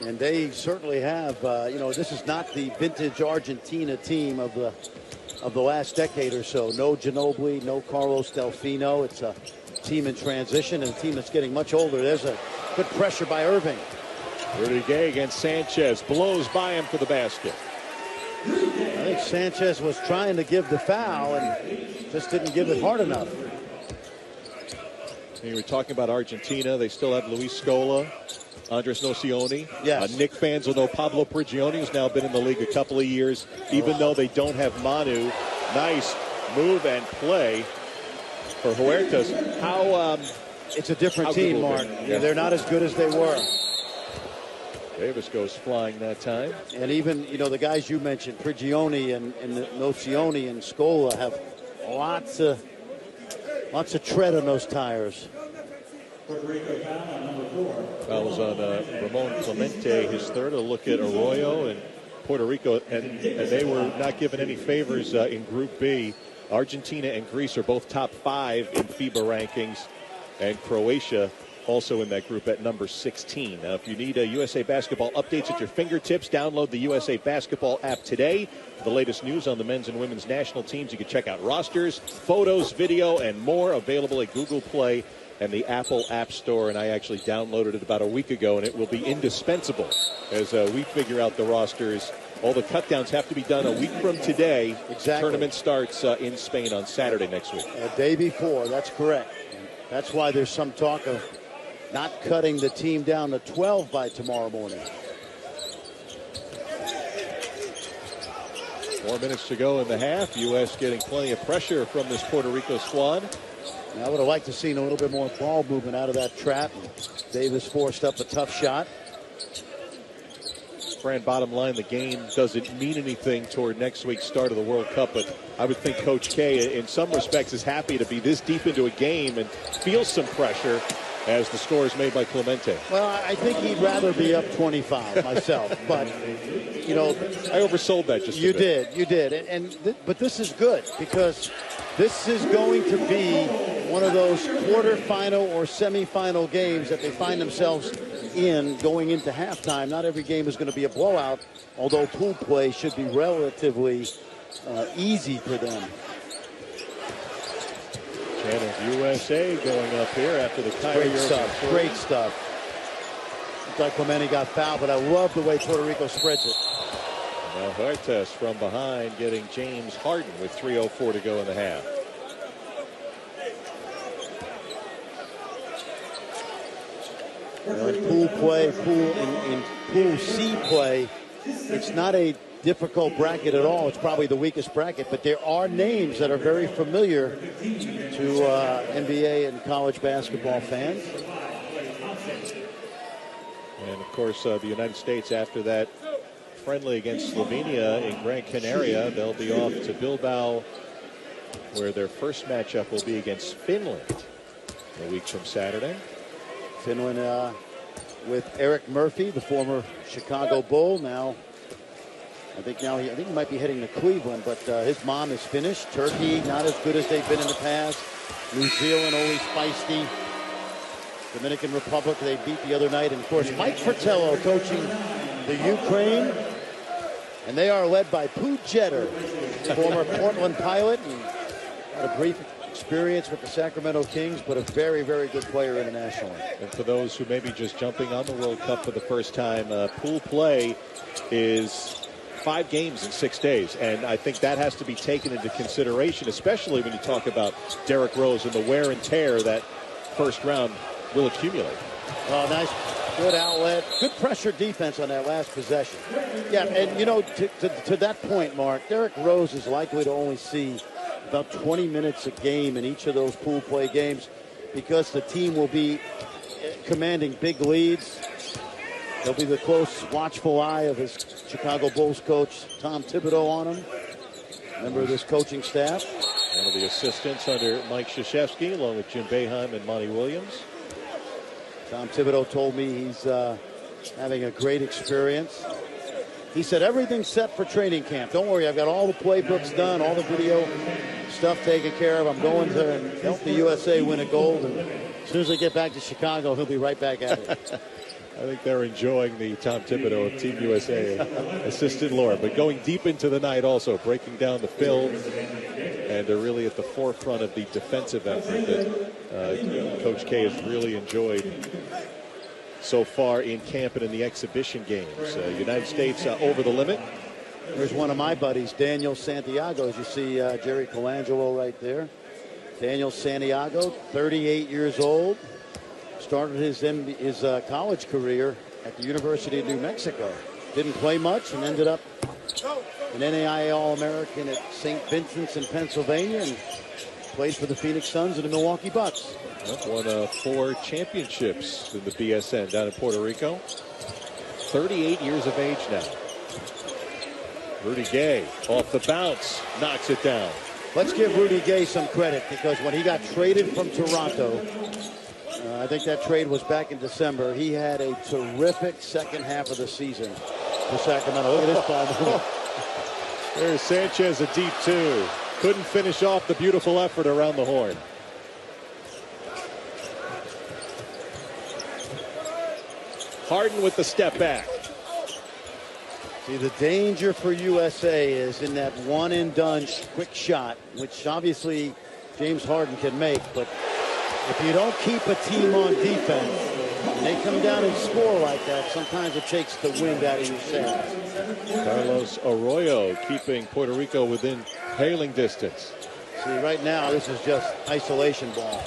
S2: And they certainly have, this is not the vintage Argentina team of the last decade or so. No Ginobili, no Carlos Delfino. It's a team in transition and a team that's getting much older. There's a good pressure by Irving.
S1: Rudy Gay against Sanchez, blows by him for the basket.
S2: I think Sanchez was trying to give the foul and just didn't give it hard enough.
S1: You were talking about Argentina. They still have Luis Scola, Andres Nocioni.
S2: Yes.
S1: Knicks fans will know Pablo Prigioni, who's now been in the league a couple of years, even though they don't have Manu. Nice move and play for Huertas.
S2: It's a different team, Mark. Yeah. They're not as good as they were.
S1: Davis goes flying that time.
S2: And even, the guys you mentioned, Prigioni and Nocioni and Scola have lots of tread on those tires.
S1: Fouls on Ramon Clemente, his third. A look at Arroyo and Puerto Rico, and they were not given any favors in Group B. Argentina and Greece are both top 5 in FIBA rankings, and Croatia also in that group at number 16. Now, if you need USA Basketball updates at your fingertips, download the USA Basketball app today. For the latest news on the men's and women's national teams, you can check out rosters, photos, video, and more available at Google Play and the Apple App Store. And I actually downloaded it about a week ago, and it will be indispensable as we figure out the rosters. All the cutdowns have to be done a week from today.
S2: Exactly.
S1: Tournament starts in Spain on Saturday next week.
S2: A day before, that's correct. That's why there's some talk of not cutting the team down to 12 by tomorrow morning.
S1: 4 minutes to go in the half. U.S. getting plenty of pressure from this Puerto Rico squad.
S2: I would have liked to see a little bit more ball movement out of that trap. Davis forced up a tough shot.
S1: Fran, bottom line, the game doesn't mean anything toward next week's start of the World Cup, but I would think Coach K, in some respects, is happy to be this deep into a game and feel some pressure as the score is made by Clemente.
S2: Well, I think he'd rather be up 25 myself, but,
S1: I oversold that just
S2: a bit. You did. But this is good because this is going to be one of those quarterfinal or semifinal games that they find themselves in going into halftime. Not every game is going to be a blowout, although pool play should be relatively easy for them.
S1: Channel USA going up here after the Kyrie Irving.
S2: Great stuff. Looks like Clemente got fouled, but I love the way Puerto Rico spreads it.
S1: Now Huertas from behind getting James Harden with 3:04 to go in the half.
S2: In pool play, in pool C play, it's not a difficult bracket at all. It's probably the weakest bracket, but there are names that are very familiar to NBA and college basketball fans.
S1: And, of course, the United States, after that friendly against Slovenia in Gran Canaria, they'll be off to Bilbao, where their first matchup will be against Finland a week from Saturday.
S2: Finland with Eric Murphy, the former Chicago Bull. I think he might be heading to Cleveland, but his mom is Finnish. Turkey, not as good as they've been in the past. New Zealand, always feisty. Dominican Republic, they beat the other night. And, of course, Mike Fratello coaching the Ukraine. And they are led by Pooh Jeter, former Portland Pilot. And had a brief experience with the Sacramento Kings, but a very, very good player internationally.
S1: And for those who may be just jumping on the World Cup for the first time, pool play is 5 games in 6 days, and I think that has to be taken into consideration, especially when you talk about Derrick Rose and the wear and tear that first round will accumulate.
S2: Oh, nice, good outlet, good pressure defense on that last possession. Yeah, and to that point, Mark, Derrick Rose is likely to only see about 20 minutes a game in each of those pool play games. because the team will be commanding big leads. There'll be the close, watchful eye of his Chicago Bulls coach, Tom Thibodeau, on him. Member of this coaching staff.
S1: One of the assistants under Mike Krzyzewski, along with Jim Boeheim and Monty Williams.
S2: Tom Thibodeau told me he's having a great experience. He said everything's set for training camp. Don't worry, I've got all the playbooks done, all the video stuff taken care of. I'm going to help the USA win a gold, and as soon as I get back to Chicago, he'll be right back at it.
S1: I think they're enjoying the Tom Thibodeau of Team USA assistant lore, but going deep into the night also, breaking down the film, and they're really at the forefront of the defensive effort that Coach K has really enjoyed so far in camp and in the exhibition games. United States over the limit.
S2: Here's one of my buddies, Daniel Santiago. As you see Jerry Colangelo right there. Daniel Santiago, 38 years old. Started his college career at the University of New Mexico. Didn't play much and ended up an NAIA All-American at St. Vincent's in Pennsylvania and played for the Phoenix Suns and the Milwaukee Bucks.
S1: Won 4 championships in the BSN down in Puerto Rico. 38 years of age now. Rudy Gay off the bounce, knocks it down.
S2: Let's give Rudy Gay some credit, because when he got traded from Toronto, I think that trade was back in December, he had a terrific second half of the season for Sacramento. Look at this ball.
S1: There's Sanchez, a deep 2. Couldn't finish off the beautiful effort around the horn. Harden with the step back.
S2: See, the danger for USA is in that one-and-done quick shot, which obviously James Harden can make, but if you don't keep a team on defense and they come down and score like that, sometimes it takes the wind out of your sails.
S1: Carlos Arroyo keeping Puerto Rico within hailing distance.
S2: See, right now, this is just isolation ball.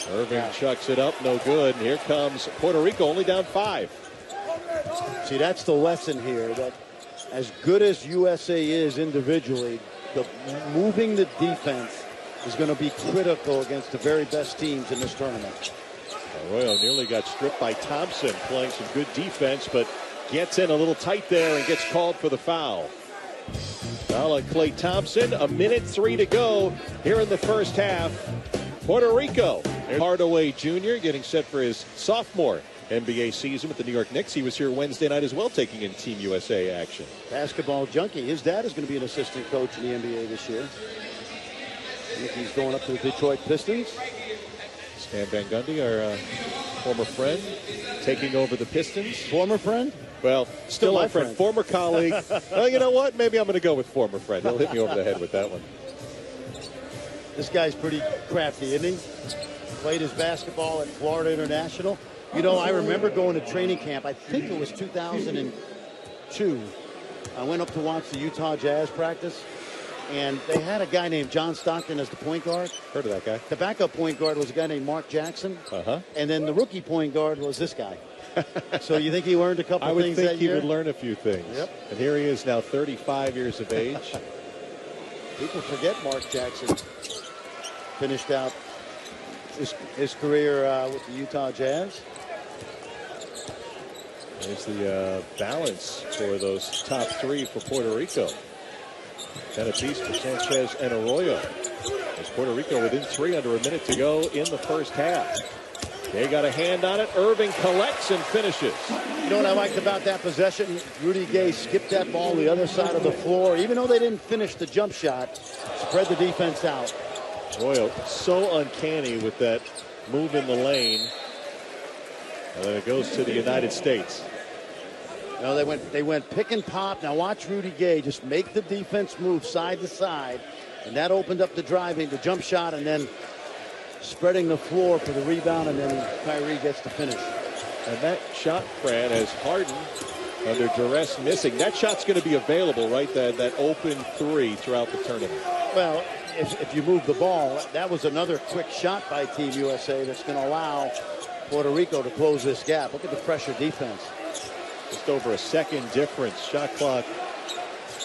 S1: Irving chucks it up, no good. And here comes Puerto Rico, only down 5.
S2: See, that's the lesson here, that as good as USA is individually, moving the defense is going to be critical against the very best teams in this tournament.
S1: Arroyo nearly got stripped by Thompson, playing some good defense, but gets in a little tight there and gets called for the foul. Foul on Klay Thompson. 1:03 to go here in the first half. Puerto Rico. Hardaway Jr. getting set for his sophomore NBA season with the New York Knicks. He was here Wednesday night as well, taking in Team USA action.
S2: Basketball junkie. His dad is going to be an assistant coach in the NBA this year. I think he's going up to the Detroit Pistons.
S1: Stan Van Gundy, our former friend, taking over the Pistons.
S2: Former friend?
S1: Well, still my friend. Former colleague. Well, you know what? Maybe I'm going to go with former friend. He'll hit me over the head with that one.
S2: This guy's pretty crafty, isn't he? Played his basketball at Florida International. You know, I remember going to training camp. I think it was 2002. I went up to watch the Utah Jazz practice, and they had a guy named John Stockton as the point guard.
S1: Heard of that guy.
S2: The backup point guard was a guy named Mark Jackson. And then the rookie point guard was this guy. So you think he learned a couple things that year?
S1: I would think he would learn a few things.
S2: Yep.
S1: And here he is now, 35 years of age.
S2: People forget Mark Jackson finished out his career with the Utah Jazz.
S1: There's the balance for those top 3 for Puerto Rico. 10 apiece for Sanchez and Arroyo. As Puerto Rico within 3 under a minute to go in the first half. They got a hand on it. Irving collects and finishes.
S2: You know what I liked about that possession? Rudy Gay skipped that ball the other side of the floor. Even though they didn't finish the jump shot, spread the defense out.
S1: Arroyo so uncanny with that move in the lane. And then it goes to the United States.
S2: No, they went pick and pop. Now watch Rudy Gay just make the defense move side to side, and that opened up the driving, the jump shot, and then spreading the floor for the rebound, and then Kyrie gets the finish.
S1: And that shot, Fran, has Harden under duress missing. That shot's going to be available, right? That open 3 throughout the tournament.
S2: Well, if you move the ball, that was another quick shot by Team USA that's going to allow Puerto Rico to close this gap. Look at the pressure defense.
S1: Just over a second difference. Shot clock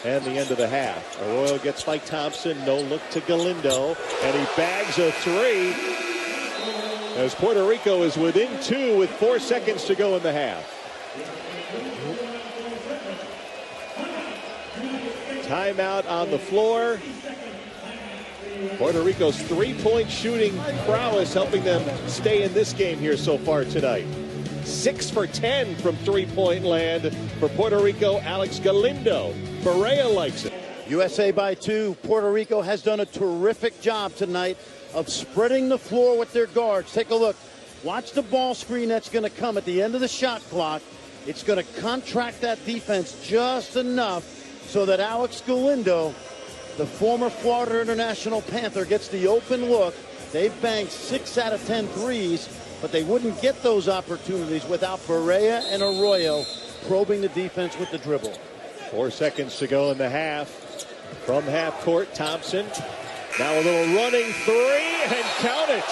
S1: and the end of the half. Arroyo gets by Thompson. No look to Galindo. And he bags a 3. as Puerto Rico is within 2 with 4 seconds to go in the half. Timeout on the floor. Puerto Rico's three-point shooting prowess helping them stay in this game here so far tonight. 6 for 10 from three-point land for Puerto Rico. Alex Galindo. Berea likes it.
S2: USA by 2. Puerto Rico has done a terrific job tonight of spreading the floor with their guards. Take a look. Watch the ball screen that's going to come at the end of the shot clock. It's going to contract that defense just enough so that Alex Galindo, the former Florida International Panther, gets the open look. They've banged 6 out of 10 threes, but they wouldn't get those opportunities without Berea and Arroyo probing the defense with the dribble.
S1: 4 seconds to go in the half. From half court, Thompson. Now a little running three, and count it.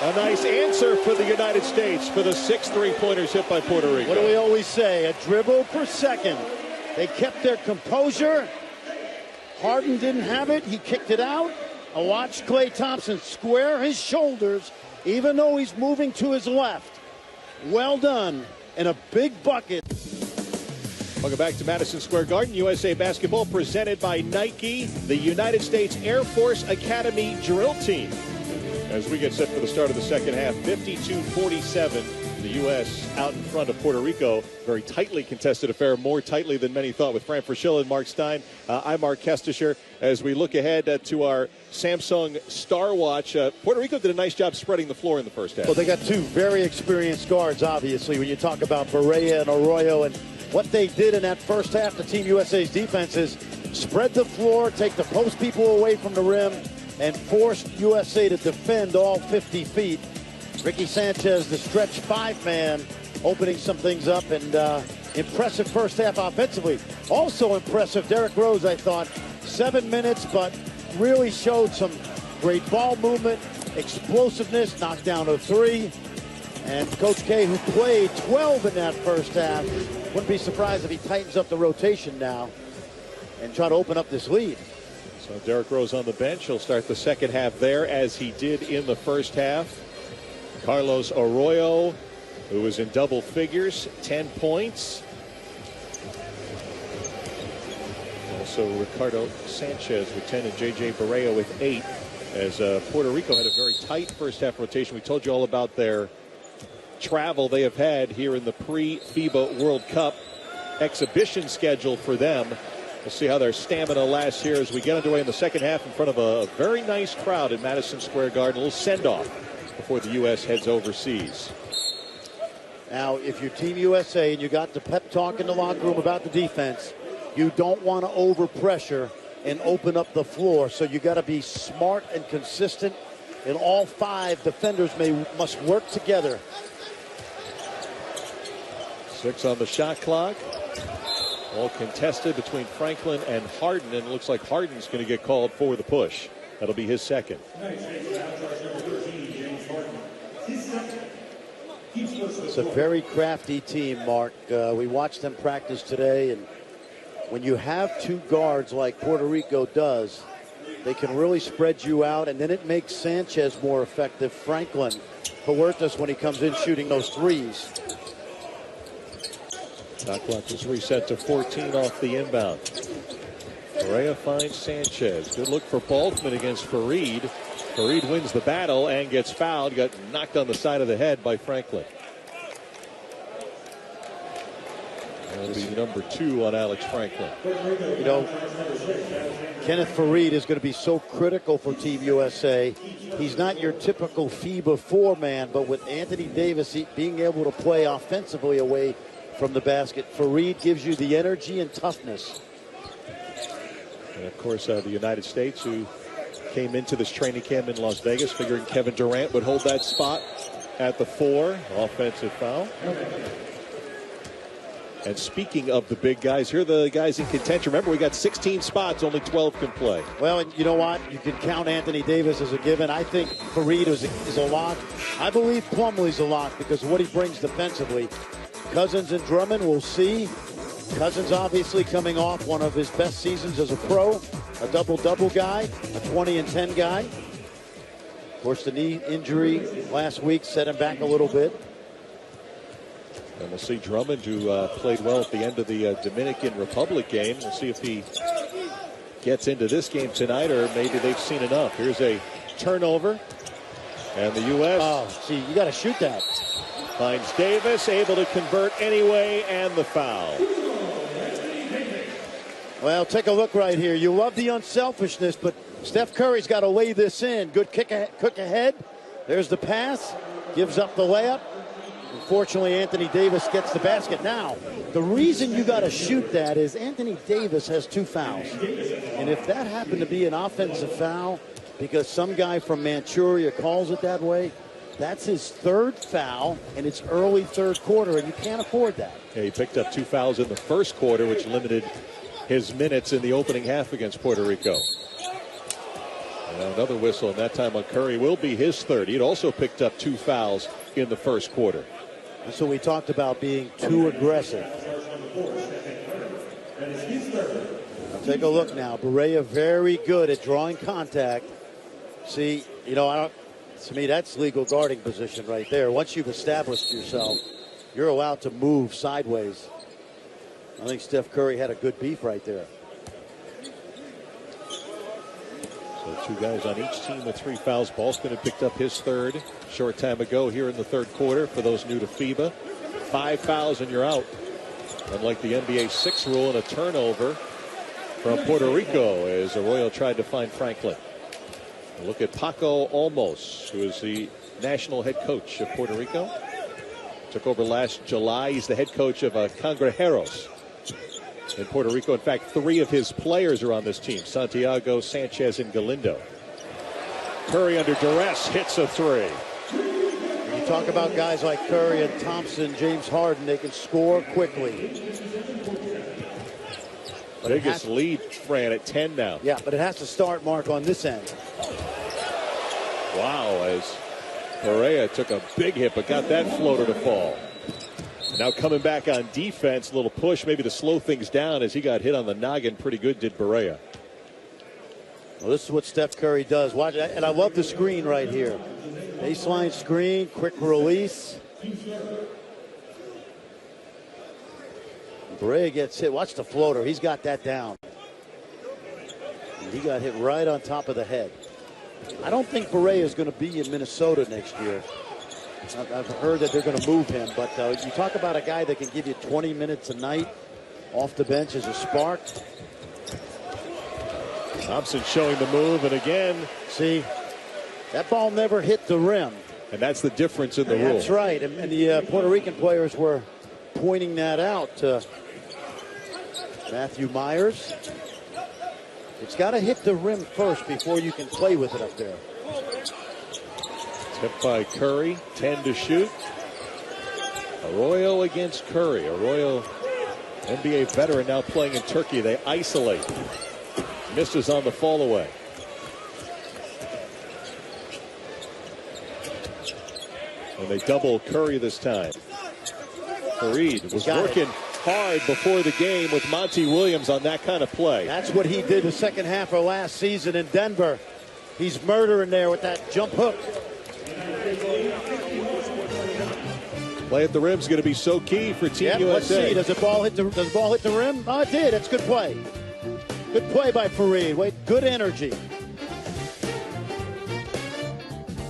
S1: A nice answer for the United States for the 6 three-pointers hit by Puerto Rico.
S2: What do we always say? A dribble per second. They kept their composure. Harden didn't have it. He kicked it out. I watched Klay Thompson square his shoulders, even though he's moving to his left. Well done. And a big bucket.
S1: Welcome back to Madison Square Garden. USA Basketball presented by Nike, the United States Air Force Academy drill team. As we get set for the start of the second half, 52-47. The U.S. out in front of Puerto Rico. Very tightly contested affair, more tightly than many thought, with Frank Fraschilla and Mark Stein. I'm Mark Kestisher. As we look ahead to our Samsung Star Watch, Puerto Rico did a nice job spreading the floor in the first half.
S2: Well, they got 2 very experienced guards, obviously, when you talk about Berea and Arroyo. And what they did in that first half, the Team USA's defense, is spread the floor, take the post people away from the rim, and forced USA to defend all 50 feet. Ricky Sanchez, the stretch 5-man, opening some things up, and impressive first half offensively. Also impressive, Derrick Rose, I thought. 7 minutes, but really showed some great ball movement, explosiveness, knocked down a 3. And Coach K, who played 12 in that first half, wouldn't be surprised if he tightens up the rotation now and try to open up this lead.
S1: So Derrick Rose on the bench. He'll start the second half there as he did in the first half. Carlos Arroyo, who was in double figures, 10 points. Also Ricardo Sanchez with 10 and J.J. Berea with 8. As Puerto Rico had a very tight first half rotation. We told you all about their travel they have had here in the pre-FIBA World Cup exhibition schedule for them. We'll see how their stamina lasts here as we get underway in the second half in front of a very nice crowd in Madison Square Garden. A little send-off before the U.S. heads overseas.
S2: Now, if you're Team USA and you got the pep talk in the locker room about the defense, you don't want to overpressure and open up the floor. So you got to be smart and consistent, and all 5 defenders must work together.
S1: 6 on the shot clock. All contested between Franklin and Harden, and it looks like Harden's going to get called for the push. That'll be his second.
S2: It's a very crafty team, Mark. We watched them practice today, and when you have 2 guards like Puerto Rico does, they can really spread you out, and then it makes Sanchez more effective. Franklin, Huertas, when he comes in shooting those threes.
S1: Shot clock is reset to 14 off the inbound. Berea finds Sanchez. Good look for Balkman against Fareed. Fareed wins the battle and gets fouled. Got knocked on the side of the head by Franklin. That'll be number 2 on Alex Franklin.
S2: You know, Kenneth Fareed is going to be so critical for Team USA. He's not your typical FIBA 4-man, but with Anthony Davis being able to play offensively away from the basket, Fareed gives you the energy and toughness.
S1: And of course, the United States, who came into this training camp in Las Vegas figuring Kevin Durant would hold that spot at the 4. Offensive foul. And speaking of the big guys, here are the guys in contention. Remember, we got 16 spots, only 12 can play.
S2: Well, and you know what? You can count Anthony Davis as a given. I think Fareed is a lock. I believe Plumlee's a lock because of what he brings defensively. Cousins and Drummond, we'll see. Cousins obviously coming off one of his best seasons as a pro, a double-double guy, a 20 and 10 guy. course, the knee injury last week set him back a little bit.
S1: And we'll see Drummond, who played well at the end of the Dominican Republic game. We'll see if he gets into this game tonight, or maybe they've seen enough. Here's a turnover. And the U.S.
S2: Oh, see, you got to shoot that.
S1: Finds Davis, able to convert anyway, and the foul.
S2: Well, take a look right here. You love the unselfishness, but Steph Curry's got to lay this in. Good cook ahead. There's the pass. Gives up the layup. Unfortunately, Anthony Davis gets the basket. Now, the reason you got to shoot that is Anthony Davis has 2 fouls. And if that happened to be an offensive foul, because some guy from Manchuria calls it that way, that's his 3rd foul, and it's early 3rd quarter, and you can't afford that.
S1: Yeah, he picked up 2 fouls in the first quarter, which limited his minutes in the opening half against Puerto Rico. And another whistle, and that time on Curry will be his 3rd. He'd also picked up 2 fouls in the first quarter.
S2: So we talked about being too aggressive. Take a look now. Barea very good at drawing contact. See, you know, to me, that's legal guarding position right there. Once you've established yourself, you're allowed to move sideways. I think Steph Curry had a good beef right there.
S1: So 2 guys on each team with 3 fouls. Ballston had picked up his 3rd short time ago here in the 3rd quarter. For those new to FIBA, 5 fouls and you're out. Unlike the NBA 6 rule, and a turnover from Puerto Rico as Arroyo tried to find Franklin. A look at Paco Olmos, who is the national head coach of Puerto Rico. Took over last July. He's the head coach of Cangrejeros in Puerto Rico. In fact, 3 of his players are on this team: Santiago, Sanchez, and Galindo. Curry under duress hits a 3.
S2: When you talk about guys like Curry and Thompson, James Harden, they can score quickly. But
S1: biggest lead, Fran, at 10 now.
S2: Yeah, but it has to start, Mark, on this end.
S1: Wow, as Perea took a big hit, but got that floater to fall. Now coming back on defense, a little push maybe to slow things down as he got hit on the noggin pretty good, did Perea.
S2: Well, this is what Steph Curry does. Watch, and I love the screen right here. Baseline screen, quick release. Barea gets hit. Watch the floater. He's got that down. He got hit right on top of the head. I don't think Barea is going to be in Minnesota next year. I've heard that they're going to move him, but you talk about a guy that can give you 20 minutes a night off the bench as a spark.
S1: Thompson showing the move, and again,
S2: see, that ball never hit the rim.
S1: And that's the difference in the rule.
S2: That's right, and the Puerto Rican players were pointing that out to Matthew Myers. It's got to hit the rim first before you can play with it up there.
S1: Tip by Curry, 10 to shoot. Arroyo against Curry. Arroyo, NBA veteran, now playing in Turkey. They isolate. Misses on the fall away. And they double Curry this time. Fareed was working hard before the game with Monty Williams on that kind of play.
S2: That's what he did the second half of last season in Denver. He's murdering there with that jump hook.
S1: Play at the rim is going to be so key for Team USA.
S2: Let's see. Does the ball hit the rim? Oh, it did. That's good play. Good play by Fareed. Wait, good energy.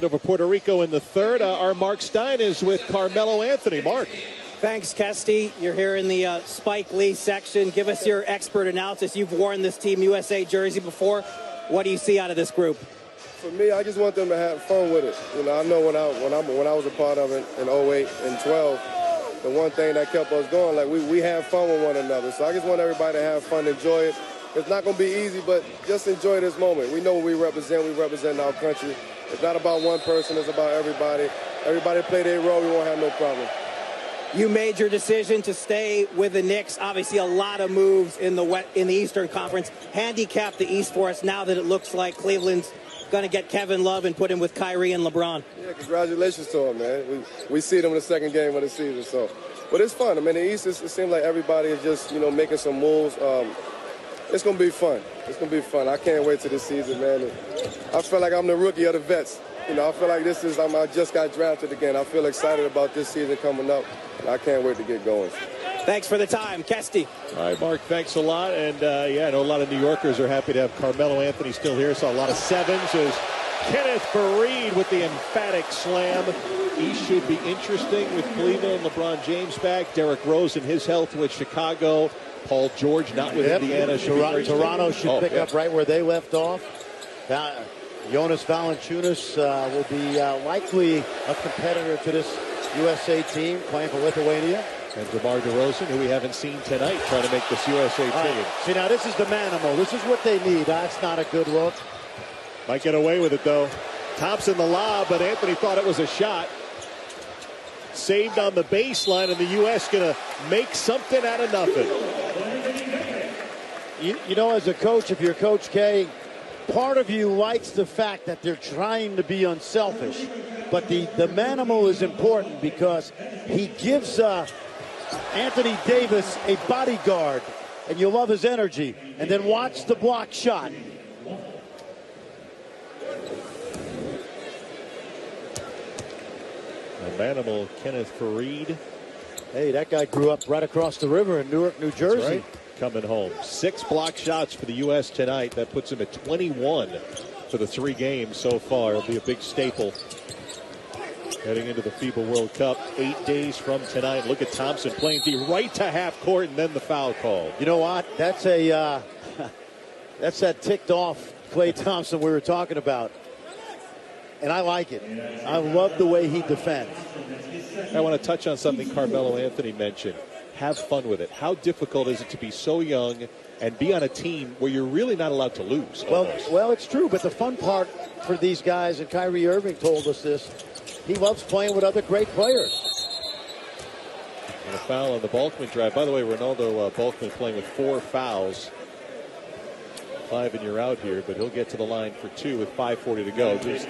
S1: Over Puerto Rico in the 3rd. Our Mark Stein is with Carmelo Anthony. Mark.
S5: Thanks, Kesty. You're here in the Spike Lee section. Give us your expert analysis. You've worn this Team USA jersey before. What do you see out of this group?
S8: For me, I just want them to have fun with it. You know, I know when I was a part of it in 08 and 12, the one thing that kept us going, like we have fun with one another. So I just want everybody to have fun, enjoy it. It's not going to be easy, but just enjoy this moment. We know what we represent. We represent our country. It's not about one person. It's about everybody. Everybody play their role. We won't have no problem.
S5: You made your decision to stay with the Knicks. Obviously, a lot of moves in the Eastern Conference. Handicap the East for us now that it looks like Cleveland's going to get Kevin Love and put him with Kyrie and LeBron.
S8: Yeah, congratulations to him, man. We see them in the second game of the season. So, but it's fun. I mean, the East, it seems like everybody is just, making some moves. It's going to be fun. It's going to be fun. I can't wait till this season, man. I feel like I'm the rookie of the vets. I feel like I just got drafted again. I feel excited about this season coming up. I can't wait to get going.
S5: Thanks for the time, Kesty.
S1: All right, Mark, thanks a lot. And, I know a lot of New Yorkers are happy to have Carmelo Anthony still here. Saw a lot of sevens as Kenneth Faried with the emphatic slam. He should be interesting with Cleveland. LeBron James back. Derrick Rose and his health with Chicago. Paul George not with Indiana.
S2: Toronto should pick up right where they left off. Jonas Valanciunas will be likely a competitor to this USA team playing for Lithuania.
S1: And DeMar DeRozan, who we haven't seen tonight, trying to make this USA team.
S2: See, now this is the manimal. This is what they need. That's not a good look.
S1: Might get away with it, though. Thompson the lob, but Anthony thought it was a shot. Saved on the baseline, and the U.S. going to make something out of nothing.
S2: You know, as a coach, if you're Coach K, part of you likes the fact that they're trying to be unselfish. But the manimal is important because he gives Anthony Davis a bodyguard, and you love his energy. And then watch the block shot.
S1: Manimal Kenneth Faried.
S2: Hey, that guy grew up right across the river in Newark, New Jersey.
S1: That's right. Coming home. 6 block shots for the U.S. tonight. That puts him at 21 for the 3 games so far. It'll be a big staple heading into the FIBA World Cup 8 days from tonight. Look at Thompson playing D right to half court, and then the foul call.
S2: You know what? That's that ticked off Klay Thompson we were talking about. And I like it. I love the way he defends.
S1: I want to touch on something Carmelo Anthony mentioned. Have fun with it. How difficult is it to be so young and be on a team where you're really not allowed to lose?
S2: Well, it's true. But the fun part for these guys, and Kyrie Irving told us this, he loves playing with other great players.
S1: And a foul on the Balkman drive. By the way, Ronaldo Balkman playing with 4 fouls. 5 and you're out here, but he'll get to the line for 2 with 5:40 to go. There's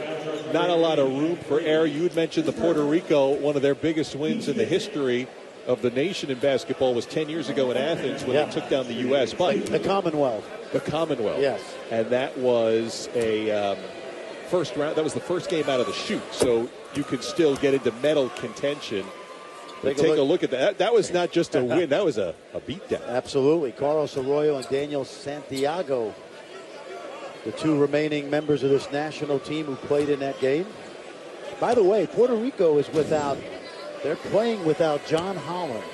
S1: not a lot of room for error. You had mentioned the Puerto Rico, one of their biggest wins in the history of the nation in basketball was 10 years ago in Athens when they took down the U.S. But
S2: the Commonwealth.
S1: The Commonwealth.
S2: Yes.
S1: And that was a first round. That was the first game out of the chute, so you could still get into medal contention. But take a look at that. That was not just a win. That was a beatdown.
S2: Absolutely. Carlos Arroyo and Daniel Santiago, the 2 remaining members of this national team who played in that game. By the way, Puerto Rico is they're playing without John Holland,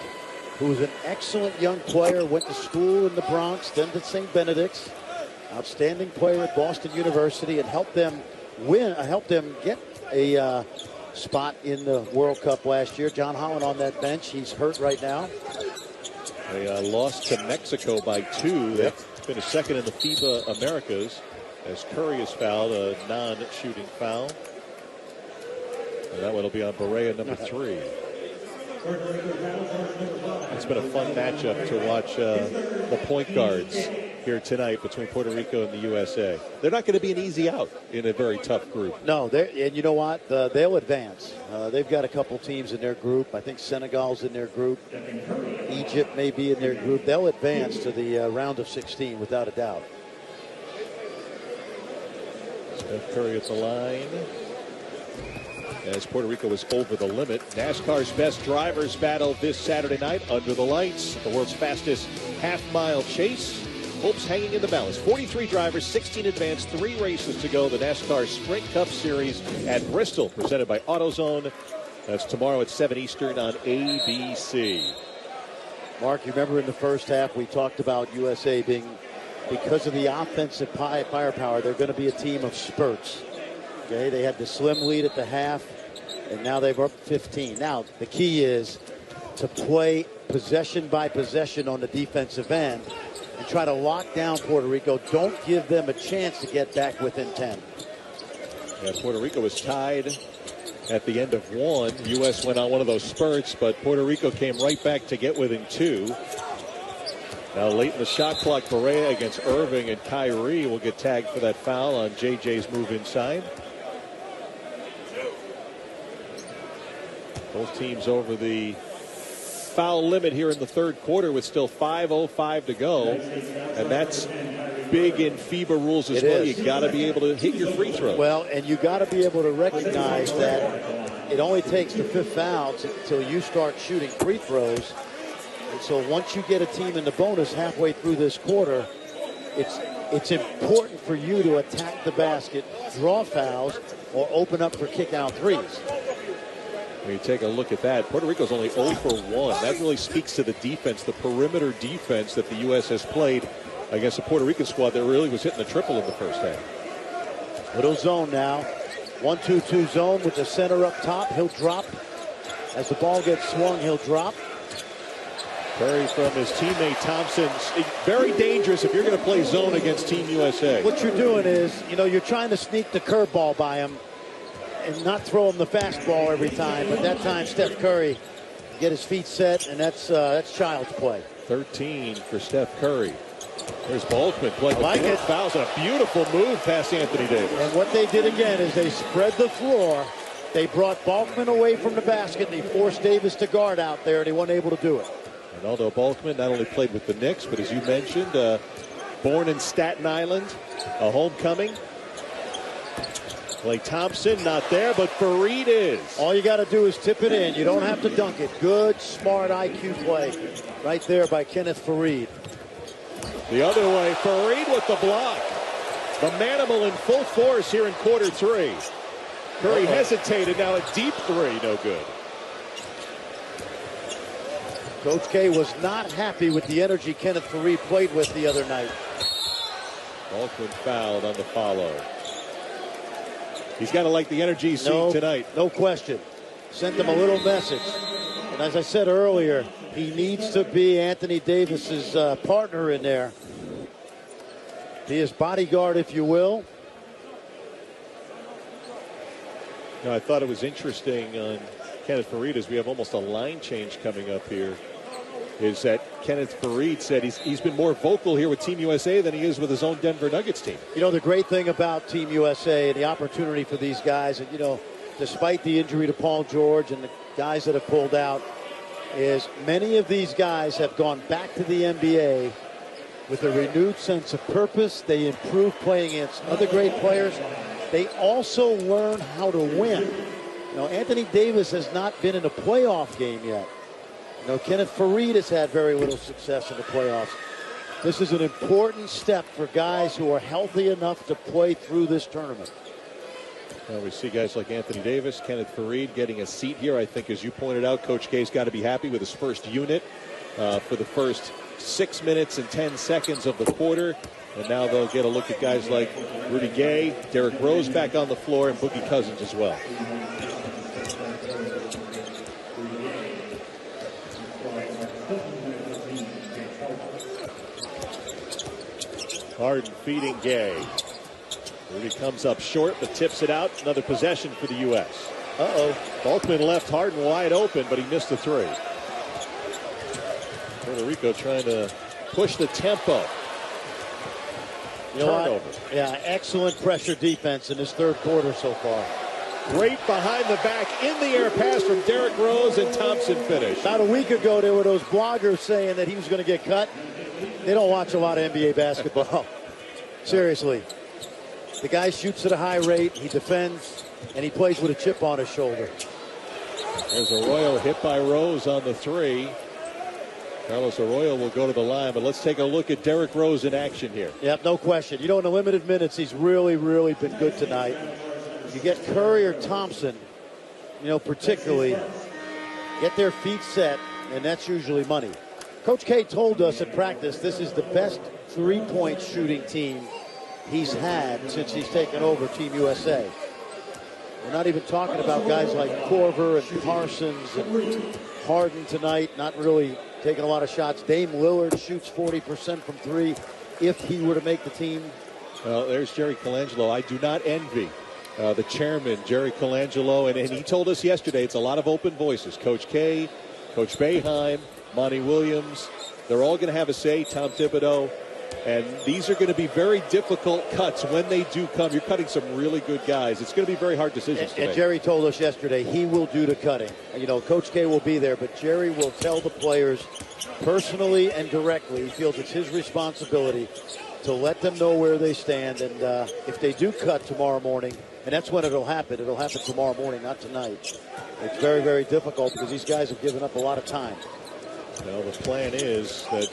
S2: who is an excellent young player, went to school in the Bronx, then to St. Benedict's. Outstanding player at Boston University, and helped them get a spot in the World Cup last year. John Holland on that bench. He's hurt right now.
S1: They lost to Mexico by 2. They've finished second in the FIBA Americas as Curry is fouled, a non-shooting foul. And that one will be on Barea, number 3. It's been a fun matchup to watch the point guards here tonight between Puerto Rico and the USA. They're not going to be an easy out in a very tough group.
S2: No, and you know what? They'll advance. They've got a couple teams in their group. I think Senegal's in their group. Egypt may be in their group. They'll advance to the round of 16 without a doubt.
S1: Steph Curry at the line. As Puerto Rico is over the limit. NASCAR's best drivers battle this Saturday night under the lights. The world's fastest half-mile chase. Hopes hanging in the balance. 43 drivers, 16 advanced, 3 races to go. The NASCAR Sprint Cup Series at Bristol, presented by AutoZone. That's tomorrow at 7 Eastern on ABC.
S2: Mark, you remember in the first half we talked about USA being, because of the offensive firepower, they're going to be a team of spurts. Okay, they had the slim lead at the half, and now they've up 15. Now, the key is to play possession by possession on the defensive end and try to lock down Puerto Rico. Don't give them a chance to get back within 10.
S1: Yeah, Puerto Rico was tied at the end of 1. U.S. went on one of those spurts, but Puerto Rico came right back to get within 2. Now late in the shot clock, Barea against Irving, and Kyrie will get tagged for that foul on JJ's move inside. Both teams over the foul limit here in the third quarter with still 5:05 to go. And that's big in FIBA rules as well. You got to be able to hit your free throws.
S2: Well, and you got to be able to recognize that it only takes the fifth foul until you start shooting free throws. And so once you get a team in the bonus halfway through this quarter, it's important for you to attack the basket, draw fouls, or open up for kick-out threes.
S1: When you take a look at that, Puerto Rico's only 0 for 1. That really speaks to the defense, the perimeter defense that the U.S. has played against a Puerto Rican squad that really was hitting the triple in the first half.
S2: Little zone now. 1-2-2 zone with the center up top. He'll drop. As the ball gets swung, he'll drop.
S1: Curry from his teammate Thompson. Very dangerous if you're going to play zone against Team USA.
S2: What you're doing is, you're trying to sneak the curveball by him and not throw him the fastball every time. But that time, Steph Curry get his feet set, and that's child's play.
S1: 13 for Steph Curry. There's Balkman playing with 4 fouls and a beautiful move past Anthony Davis.
S2: And what they did again is they spread the floor. They brought Balkman away from the basket, and he forced Davis to guard out there, and he wasn't able to do it.
S1: Ronaldo Balkman not only played with the Knicks, but as you mentioned, born in Staten Island, a homecoming. Klay Thompson not there, but Fareed is.
S2: All you got to do is tip it in. You don't have to dunk it. Good, smart IQ play right there by Kenneth Fareed.
S1: The other way, Fareed with the block. The Manimal in full force here in quarter 3. Curry hesitated, now a deep 3, no good.
S2: Coach K was not happy with the energy Kenneth Fareed played with the other night.
S1: Balkman fouled on the follow. He's got to like the energy he's seeing tonight.
S2: No question. Sent them a little message. And as I said earlier, he needs to be Anthony Davis's partner in there. Be his bodyguard, if you will.
S1: I thought it was interesting on Kenneth Fareed, as we have almost a line change coming up here, is that Kenneth Fareed said he's been more vocal here with Team USA than he is with his own Denver Nuggets team.
S2: The great thing about Team USA and the opportunity for these guys, and despite the injury to Paul George and the guys that have pulled out, is many of these guys have gone back to the NBA with a renewed sense of purpose. They improve playing against other great players. They also learn how to win. Anthony Davis has not been in a playoff game yet. Kenneth Fareed has had very little success in the playoffs. This is an important step for guys who are healthy enough to play through this tournament.
S1: We see guys like Anthony Davis, Kenneth Fareed getting a seat here. I think, as you pointed out, Coach K's got to be happy with his first unit for the first 6 minutes and 10 seconds of the quarter. And now they'll get a look at guys like Rudy Gay, Derrick Rose back on the floor, and Boogie Cousins as well. Harden feeding Gay. Rudy comes up short, but tips it out. Another possession for the U.S. Balkman left Harden wide open, but he missed the 3. Puerto Rico trying to push the tempo. Turnover.
S2: Yeah, excellent pressure defense in this third quarter so far.
S1: Great behind the back, in the air pass from Derrick Rose, and Thompson finished.
S2: About a week ago, there were those bloggers saying that he was going to get cut. They don't watch a lot of NBA basketball. Seriously. The guy shoots at a high rate, he defends, and he plays with a chip on his shoulder.
S1: There's Arroyo hit by Rose on the 3. Carlos Arroyo will go to the line, but let's take a look at Derrick Rose in action here.
S2: Yep, no question. In the limited minutes, he's really, really been good tonight. You get Curry or Thompson, particularly, get their feet set, and that's usually money. Coach K told us at practice this is the best three-point shooting team he's had since he's taken over Team USA. We're not even talking about guys like Korver and Parsons and Harden tonight, not really taking a lot of shots. Dame Lillard shoots 40% from 3 if he were to make the team.
S1: Well, there's Jerry Colangelo. I do not envy the chairman, Jerry Colangelo, and he told us yesterday it's a lot of open voices. Coach K, Coach Boeheim, Monty Williams, they're all going to have a say, Tom Thibodeau. And these are going to be very difficult cuts when they do come. You're cutting some really good guys. It's going to be very hard decisions to make.
S2: And Jerry told us yesterday he will do the cutting. Coach K will be there, but Jerry will tell the players personally and directly. He feels it's his responsibility to let them know where they stand. And if they do cut tomorrow morning, and that's when it'll happen tomorrow morning, not tonight. It's very, very difficult because these guys have given up a lot of time.
S1: Well, the plan is that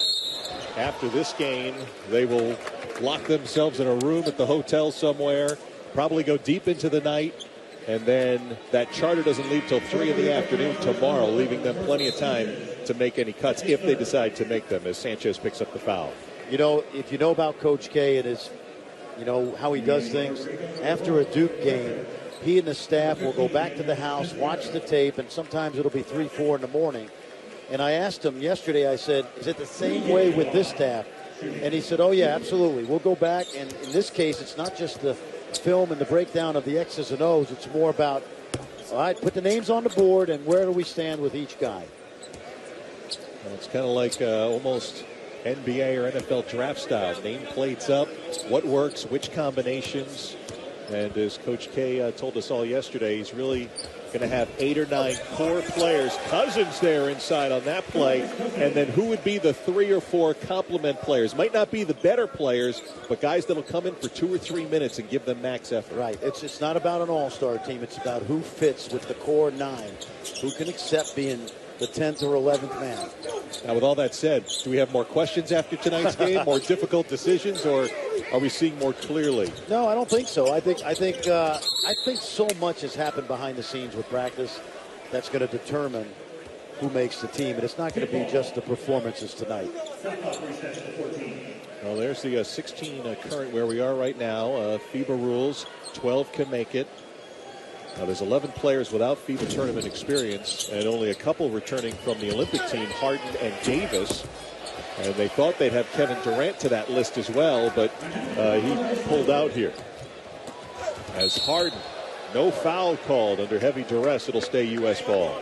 S1: after this game, they will lock themselves in a room at the hotel somewhere, probably go deep into the night, and then that charter doesn't leave till 3 in the afternoon tomorrow, leaving them plenty of time to make any cuts if they decide to make them, as Sanchez picks up the foul.
S2: You know, if you know about Coach K and his, you know, how he does things, after a Duke game, he and the staff will go back to the house, watch the tape, and sometimes it'll be 3, 4 in the morning. And I asked him yesterday, I said, is it the same way with this staff? And he said, oh, yeah, absolutely. We'll go back, and in this case, it's not just the film and the breakdown of the X's and O's. It's more about, all right, put the names on the board, and where do we stand with each guy?
S1: Well, it's kind of like almost NBA or NFL draft style. Name plates up, what works, which combinations. And as Coach K told us all yesterday, he's really going to have 8 or 9 core players. Cousins there inside on that play. And then who would be the 3 or 4 complement players? Might not be the better players, but guys that will come in for 2 or 3 minutes and give them max effort.
S2: Right. It's not about an all-star team. It's about who fits with the core 9. Who can accept being the 10th or 11th man.
S1: Now, with all that said, do we have more questions after tonight's game, more difficult decisions, or are we seeing more clearly?
S2: No, I don't think so. I think so much has happened behind the scenes with practice that's going to determine who makes the team, and it's not going to be just the performances tonight.
S1: Well, there's the 16 current where we are right now. FIBA rules, 12 can make it. Now, there's 11 players without FIBA tournament experience and only a couple returning from the Olympic team, Harden and Davis. And they thought they'd have Kevin Durant to that list as well, but he pulled out here. As Harden, no foul called under heavy duress, it'll stay U.S. ball.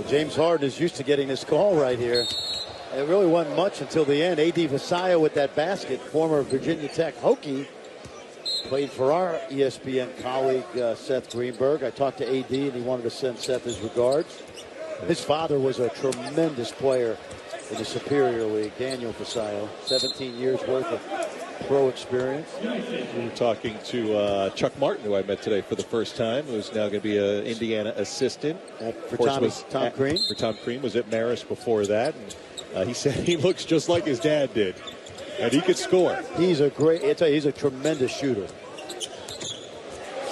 S2: James Harden is used to getting this call right here. It really wasn't much until the end. A.D. Vasaya with that basket, former Virginia Tech Hokie. Played for our ESPN colleague, Seth Greenberg. I talked to A.D. and he wanted to send Seth his regards. His father was a tremendous player in the Superior League, Daniel Vasaya. 17 years worth of pro experience.
S1: We were talking to Chuck Martin, who I met today for the first time, who's now going to be an Indiana assistant.
S2: For Tom Crean?
S1: For Tom Crean, was at Marist before that. And he said he looks just like his dad did. And he could score.
S2: He's a tremendous shooter.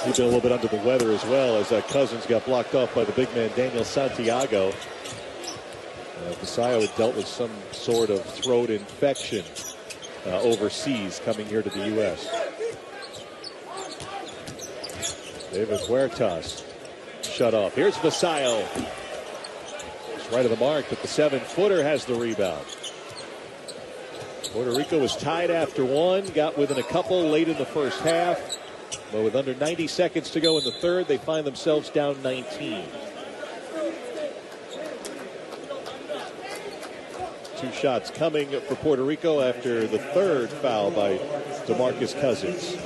S1: He's been a little bit under the weather as well, as Cousins got blocked off by the big man Daniel Santiago. Vasaya had dealt with some sort of throat infection overseas coming here to the U.S. David Huertas shut off. Here's Vasaya. It's right of the mark, but the 7-footer has the rebound. Puerto Rico was tied after one, got within a couple late in the first half. But with under 90 seconds to go in the third, they find themselves down 19. 2 shots coming for Puerto Rico after the third foul by DeMarcus Cousins.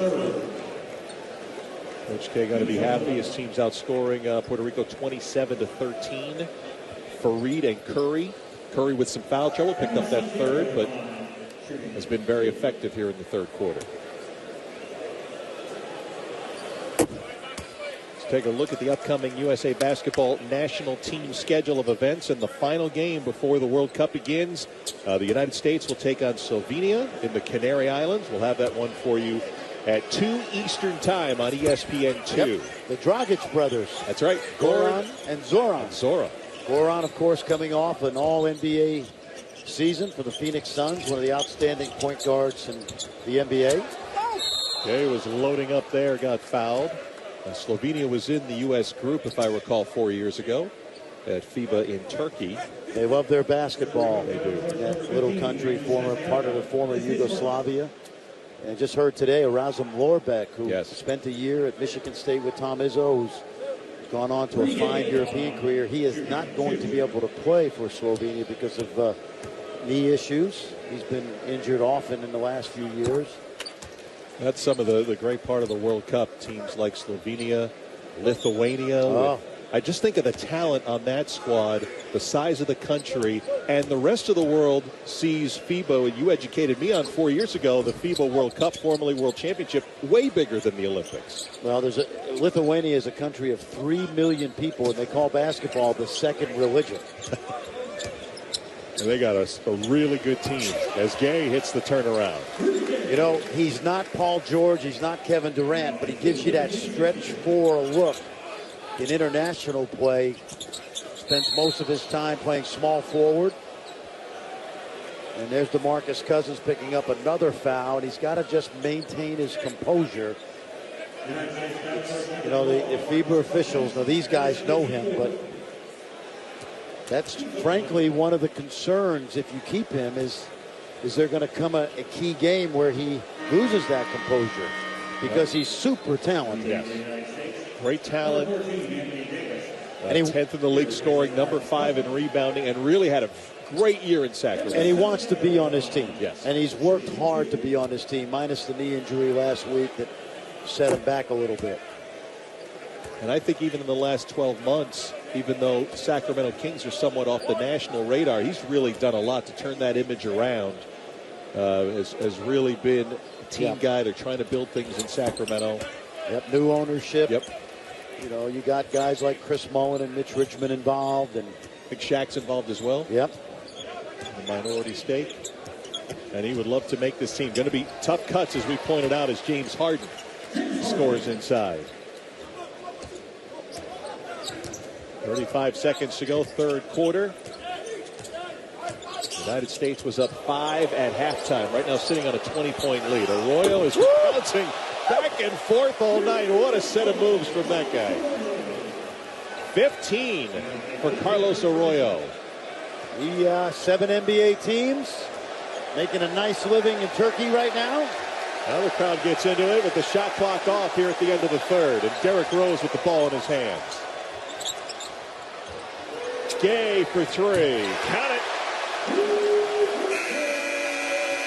S1: Coach K got to be happy. His team's outscoring Puerto Rico 27-13. Fareed and Curry. Curry with some foul trouble, picked up that third, but has been very effective here in the third quarter. Let's take a look at the upcoming USA Basketball national team schedule of events and the final game before the World Cup begins. The United States will take on Slovenia in the Canary Islands. We'll have that one for you at 2 Eastern Time on ESPN2.
S2: Yep. The Dragic brothers.
S1: That's right.
S2: Goran and Zoran. Goran, of course, coming off an all-NBA season for the Phoenix Suns, one of the outstanding point guards in the NBA.
S1: Jay was loading up there, got fouled. Slovenia was in the U.S. group, if I recall, 4 years ago at FIBA in Turkey.
S2: They love their basketball.
S1: They do.
S2: That little country, part of the former Yugoslavia. And I just heard today, Erasm Lorbeck, who spent a year at Michigan State with Tom Izzo, who's gone on to a fine European career. He is not going to be able to play for Slovenia because of knee issues. He's been injured often in the last few years.
S1: That's some of the great part of the World Cup. Teams like Slovenia, Lithuania, with I just think of the talent on that squad, the size of the country, and the rest of the world sees FIBA, you educated me on 4 years ago, the FIBA World Cup, formerly World Championship, way bigger than the Olympics.
S2: Well, Lithuania is a country of 3 million people, and they call basketball the second religion.
S1: And they got a really good team as Gay hits the turnaround.
S2: You know, he's not Paul George, he's not Kevin Durant, but he gives you that stretch four look in international play. Spends most of his time playing small forward. And there's DeMarcus Cousins picking up another foul, and he's got to just maintain his composure. You know, the FIBA officials, now these guys know him, but that's frankly one of the concerns if you keep him is there going to come a key game where he loses that composure because he's super talented.
S1: Yes. Great talent. And 10th in the league scoring, number 5 in rebounding, and really had a great year in Sacramento.
S2: And he wants to be on his team.
S1: Yes.
S2: And he's worked hard to be on his team, minus the knee injury last week that set him back a little bit.
S1: And I think even in the last 12 months, even though Sacramento Kings are somewhat off the national radar, he's really done a lot to turn that image around. Has really been a team guy. They're trying to build things in Sacramento.
S2: Yep, new ownership.
S1: Yep.
S2: You know, you got guys like Chris Mullin and Mitch Richmond involved. And
S1: I think Shaq's involved as well.
S2: Yep.
S1: A minority stake. And he would love to make this team. Going to be tough cuts, as we pointed out, as James Harden scores inside. 35 seconds to go, third quarter. The United States was up 5 at halftime. Right now sitting on a 20-point lead. Arroyo is bouncing back and forth all night. What a set of moves from that guy. 15 for Carlos Arroyo.
S2: The 7 NBA teams making a nice living in Turkey right now.
S1: Now the crowd gets into it with the shot clock off here at the end of the third. And Derrick Rose with the ball in his hands. Gay for 3. Count it.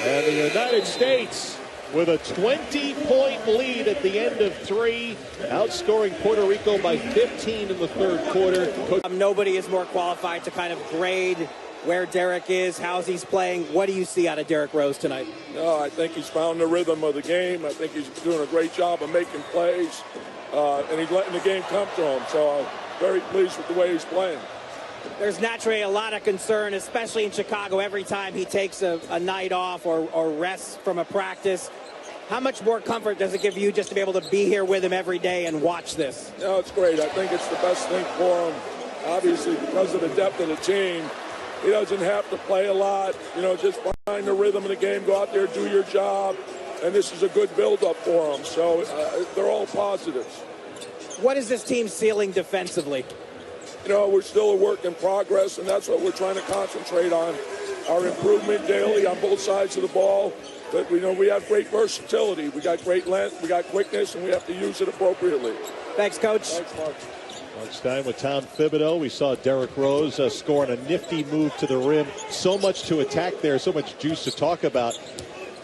S1: And the United States with a 20-point lead at the end of 3, outscoring Puerto Rico by 15 in the third quarter.
S5: Nobody is more qualified to kind of grade where Derrick is, how he's playing. What do you see out of Derrick Rose tonight?
S9: No, I think he's found the rhythm of the game. I think he's doing a great job of making plays, and he's letting the game come to him. So I'm very pleased with the way he's playing.
S5: There's naturally a lot of concern, especially in Chicago, every time he takes a night off or rests from a practice. How much more comfort does it give you just to be able to be here with him every day and watch this?
S9: No, it's great. I think it's the best thing for him. Obviously, because of the depth of the team, he doesn't have to play a lot. You know, just find the rhythm of the game, go out there, do your job, and this is a good build-up for him. So they're all positives.
S5: What is this team ceiling defensively?
S9: You know, we're still a work in progress, and that's what we're trying to concentrate on. Our improvement daily on both sides of the ball. But, you know, we have great versatility. We got great length, we got quickness, and we have to use it appropriately.
S5: Thanks, Coach.
S9: Thanks, Mark.
S1: Lunchtime with Tom Thibodeau. We saw Derrick Rose scoring a nifty move to the rim. So much to attack there, so much juice to talk about.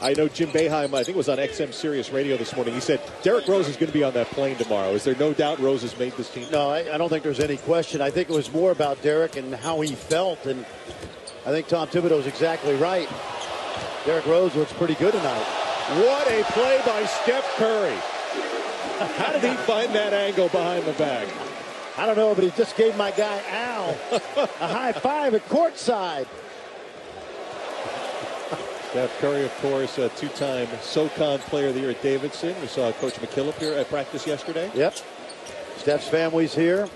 S1: I know Jim Boeheim, I think, was on XM Sirius Radio this morning. He said Derrick Rose is going to be on that plane tomorrow. Is there no doubt Rose has made this team?
S2: No, I don't think there's any question. I think it was more about Derrick and how he felt, and I think Tom Thibodeau is exactly right. Derrick Rose looks pretty good tonight.
S1: What a play by Steph Curry. How did he find that angle behind the back?
S2: I don't know, but he just gave my guy Al a high five at courtside.
S1: Steph Curry, of course, a two-time SoCon Player of the Year at Davidson. We saw Coach McKillop here at practice yesterday.
S2: Yep. Steph's family's here.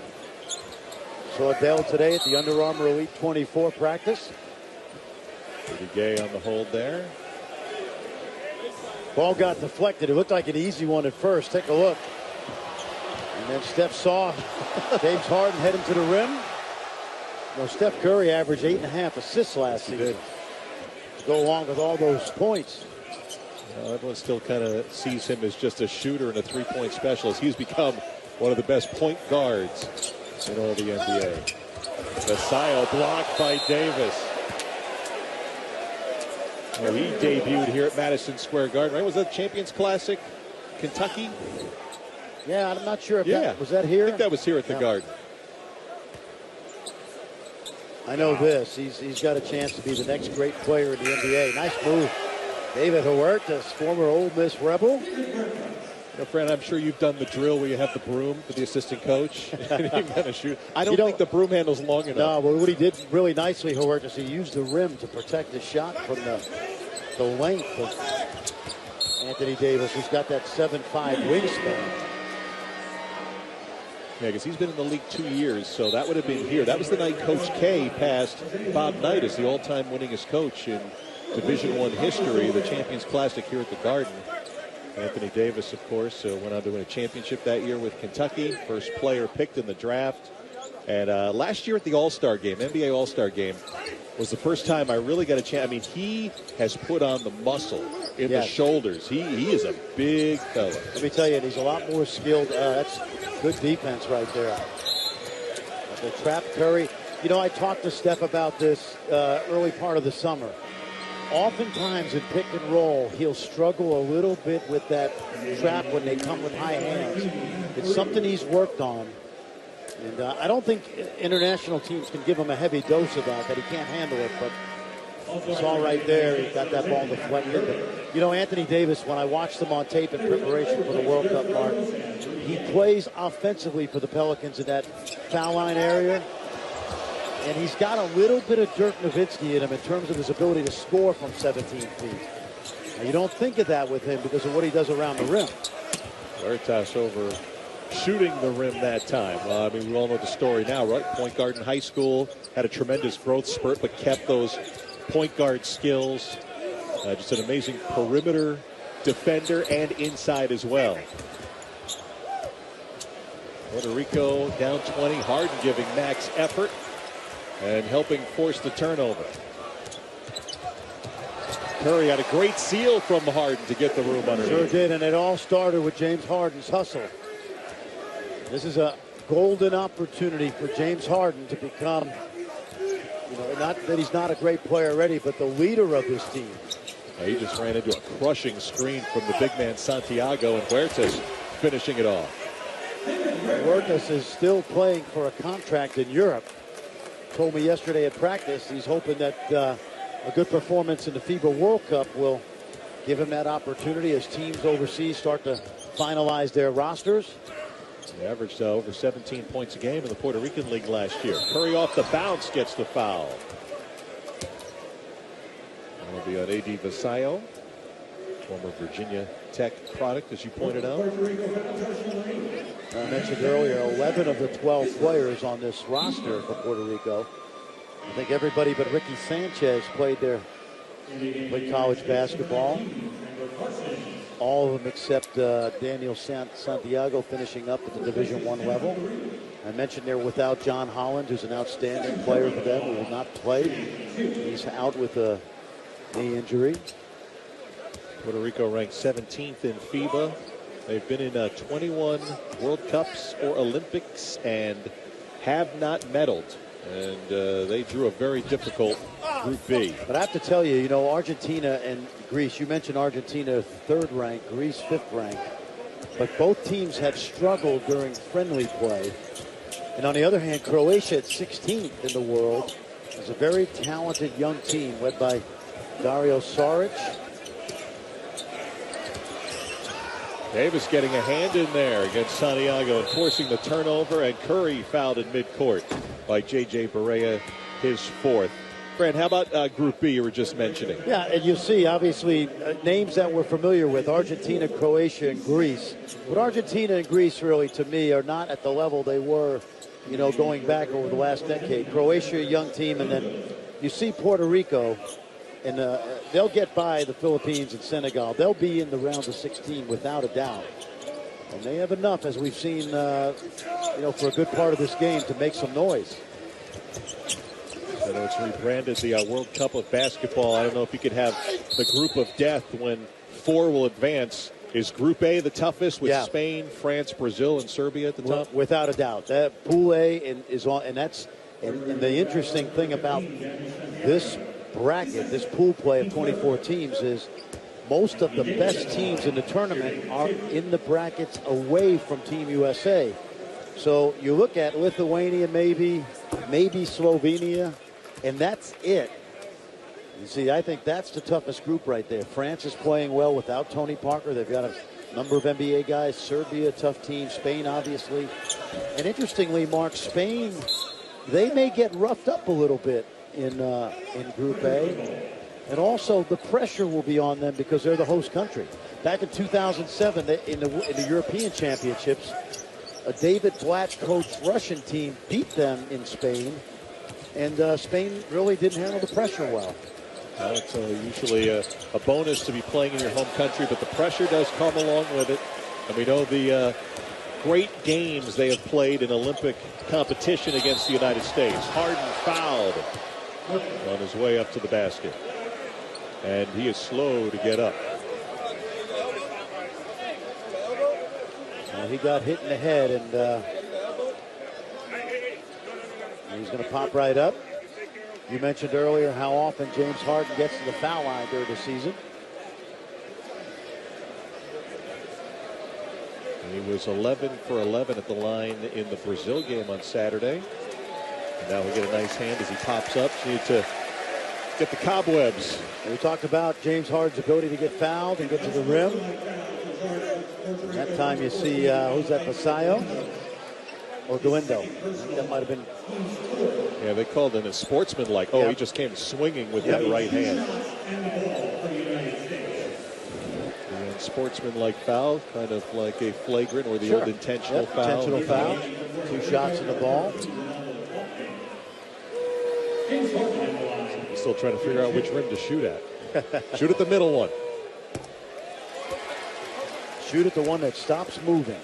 S2: Saw Adele today at the Under Armour Elite 24 practice.
S1: Pretty Gay on the hold there.
S2: Ball got deflected. It looked like an easy one at first. Take a look. And then Steph saw James Harden heading to the rim. Well, Steph Curry averaged 8.5 assists last season. To go along with all those points.
S1: Everyone still kind of sees him as just a shooter and a three-point specialist. He's become one of the best point guards in all the NBA. Vasallo blocked by Davis. Oh, he debuted here at Madison Square Garden, right? Was that Champions Classic, Kentucky?
S2: Yeah, I'm not sure if that was that here.
S1: I think that was here at the Garden.
S2: I know this. He's got a chance to be the next great player in the NBA. Nice move. David Huertas, former Ole Miss Rebel.
S1: Fran, I'm sure you've done the drill where you have the broom for the assistant coach. And you're gonna shoot. I don't think the broom handle's long enough.
S2: No, but what he did really nicely, Huertas, he used the rim to protect his shot from the length of Anthony Davis, who's got that 7'5" wingspan.
S1: Yeah, because he's been in the league 2 years, so that would have been here. That was the night Coach K passed Bob Knight as the all-time winningest coach in Division I history, the Champions Classic here at the Garden. Anthony Davis, of course, went on to win a championship that year with Kentucky, first player picked in the draft. And last year at the All-Star Game, NBA All-Star Game, was the first time I really got a chance. I mean, he has put on the muscle in the shoulders. He is a big fella.
S2: Let me tell you, he's a lot more skilled. That's good defense right there. The trap Curry. You know, I talked to Steph about this early part of the summer. Oftentimes in pick and roll, he'll struggle a little bit with that trap when they come with high hands. It's something he's worked on. And I don't think international teams can give him a heavy dose of that he can't handle it. But it's all right there. He got that ball deflected. But, you know, Anthony Davis, when I watched him on tape in preparation for the World Cup, Mark, he plays offensively for the Pelicans in that foul line area. And he's got a little bit of Dirk Nowitzki in him in terms of his ability to score from 17 feet. Now, you don't think of that with him because of what he does around the rim.
S1: Huertas over shooting the rim that time. I mean, we all know the story now, right? Point guard in high school, had a tremendous growth spurt, but kept those point guard skills. Just an amazing perimeter defender and inside as well. Puerto Rico down 20. Harden giving max effort and helping force the turnover. Curry had a great seal from Harden to get the room underneath.
S2: Sure did, and it all started with James Harden's hustle. This is a golden opportunity for James Harden to become, you know, not that he's not a great player already, but the leader of this team.
S1: He just ran into a crushing screen from the big man Santiago, and Huertas finishing it off.
S2: Huertas is still playing for a contract in Europe. Told me yesterday at practice he's hoping that a good performance in the FIBA World Cup will give him that opportunity as teams overseas start to finalize their rosters.
S1: He averaged over 17 points a game in the Puerto Rican League last year. Curry off the bounce gets the foul. That'll be on A.D. Vasallo, former Virginia Tech product, as you pointed out.
S2: I mentioned earlier, 11 of the 12 players on this roster for Puerto Rico. I think everybody but Ricky Sanchez played college basketball. All of them except Daniel Santiago finishing up at the Division I level. I mentioned they're without John Holland, who's an outstanding player for them, who will not play. He's out with a knee injury.
S1: Puerto Rico ranked 17th in FIBA. They've been in 21 World Cups or Olympics and have not medaled. And they drew a very difficult Group B.
S2: But I have to tell you, you know, Argentina and Greece, you mentioned Argentina 3rd ranked, Greece 5th ranked. But both teams have struggled during friendly play. And on the other hand, Croatia at 16th in the world is a very talented young team led by Dario Saric.
S1: Davis getting a hand in there against Santiago and forcing the turnover, and Curry fouled in midcourt by J.J. Barea, his 4th. Fran, how about Group B you were just mentioning?
S2: Yeah, and you see, obviously, names that we're familiar with, Argentina, Croatia, and Greece. But Argentina and Greece, really, to me, are not at the level they were, you know, going back over the last decade. Croatia, a young team, and then you see Puerto Rico, and they'll get by the Philippines and Senegal. They'll be in the round of 16 without a doubt. And they have enough, as we've seen, you know, for a good part of this game to make some noise.
S1: I know it's rebranded the World Cup of Basketball. I don't know if you could have the group of death when 4 will advance. Is Group A the toughest with Spain, France, Brazil, and Serbia at the top?
S2: Without a doubt. That Pool A is on, and that's and the interesting thing about this bracket, this pool play of 24 teams, is most of the best teams in the tournament are in the brackets away from Team USA. So you look at Lithuania, maybe Slovenia, and that's it. You see, I think that's the toughest group right there. France is playing well without Tony Parker. They've got a number of NBA guys. Serbia, a tough team. Spain, obviously. And interestingly, Mark, Spain, they may get roughed up a little bit in Group A. And also, the pressure will be on them because they're the host country. Back in 2007, in the European Championships, a David Blatt coached Russian team beat them in Spain. And Spain really didn't handle the pressure well.
S1: Well, it's usually a bonus to be playing in your home country, but the pressure does come along with it. And we know the great games they have played in Olympic competition against the United States. Harden fouled on his way up to the basket. And he is slow to get up.
S2: Well, he got hit in the head, and he's going to pop right up. You mentioned earlier how often James Harden gets to the foul line during the season.
S1: He was 11 for 11 at the line in the Brazil game on Saturday. And now we get a nice hand as he pops up. So you need to get the cobwebs.
S2: We talked about James Harden's ability to get fouled and get to the rim. And that time you see, who's that, Vasallo? Or Galindo? That might have been.
S1: Yeah, they called it a sportsman-like. Oh, he just came swinging with that right hand. And sportsman-like foul, kind of like a flagrant or the old intentional foul.
S2: Intentional foul. 2 shots in the ball.
S1: Still trying to figure out which rim to shoot at. Shoot at the middle one.
S2: Shoot at the one that stops moving.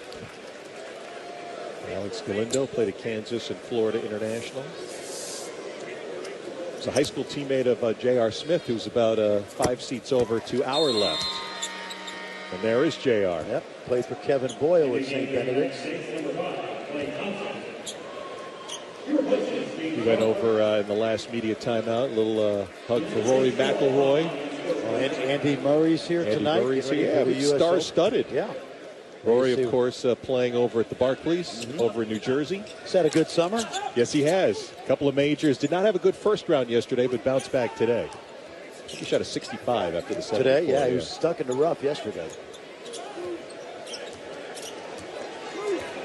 S1: Alex Galindo played at Kansas and Florida International. He's a high school teammate of J.R. Smith, who's about 5 seats over to our left. And there is J.R.
S2: Yep, played for Kevin Boyle at St. Benedict's.
S1: He went over in the last media timeout. A little hug for Rory McIlroy.
S2: Andy Murray's here tonight.
S1: Murray's here. Yeah, star-studded.
S2: Yeah.
S1: Rory, of course, playing over at the Barclays, over in New Jersey.
S2: He's had a good summer.
S1: Yes, he has. A couple of majors. Did not have a good first round yesterday, but bounced back today. He shot a 65 after the 74.
S2: Today, yeah, he was stuck in the rough yesterday.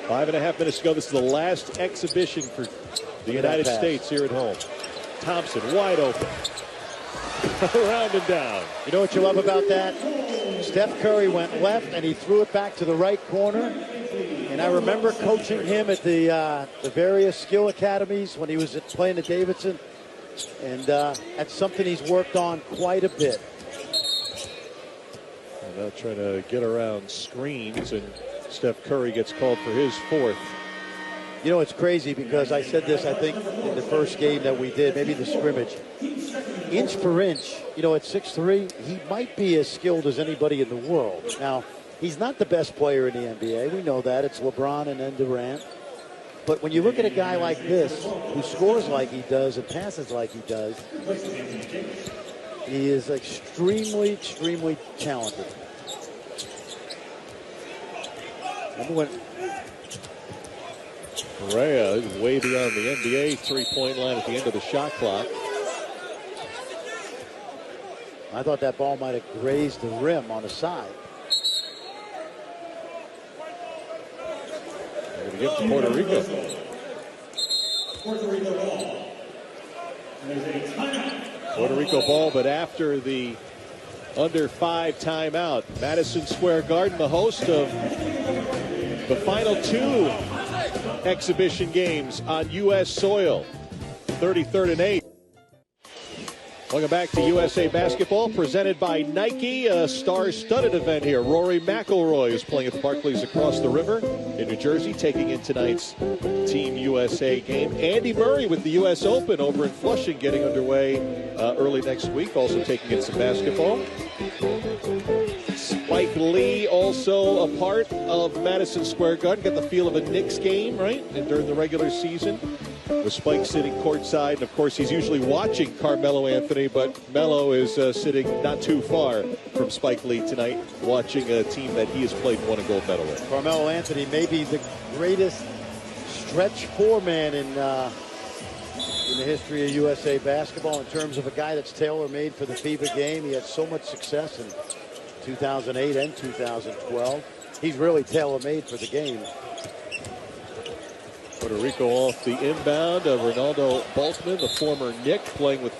S1: 5.5 minutes to go. This is the last exhibition for the United States here at home. Thompson wide open. Around and down.
S2: You know what you love about that? Steph Curry went left and he threw it back to the right corner. And I remember coaching him at the various skill academies when he was playing at Davidson. And that's something he's worked on quite a bit.
S1: And now trying to get around screens, and Steph Curry gets called for his 4th.
S2: You know, it's crazy because I said this, I think, in the first game that we did, maybe the scrimmage. Inch for inch, you know, at 6'3", he might be as skilled as anybody in the world. Now, he's not the best player in the NBA. We know that. It's LeBron and then Durant. But when you look at a guy like this, who scores like he does and passes like he does, he is extremely, extremely talented. Remember when
S1: Correa is way beyond the NBA three-point line at the end of the shot clock.
S2: I thought that ball might have grazed the rim on the side.
S1: They're going to give it to Puerto Rico. Puerto Rico ball, but after the under 5 timeout. Madison Square Garden, the host of the final 2 exhibition games on U.S. soil. 33rd and 8. Welcome back to USA Basketball, presented by Nike, a star-studded event here. Rory McIlroy is playing at the Barclays across the river in New Jersey, taking in tonight's Team USA game. Andy Murray with the U.S. Open over in Flushing getting underway early next week, also taking in some basketball. Spike Lee also a part of Madison Square Garden. Got the feel of a Knicks game, right? And during the regular season, with Spike sitting courtside. And, of course, he's usually watching Carmelo Anthony, but Melo is sitting not too far from Spike Lee tonight, watching a team that he has played and won a gold medal with.
S2: Carmelo Anthony may be the greatest stretch 4 man in in the history of USA basketball in terms of a guy that's tailor-made for the FIBA game. He had so much success in 2008 and 2012. He's really tailor-made for the game.
S1: Puerto Rico off the inbound of Ronaldo Boltzmann, the former Knick, playing with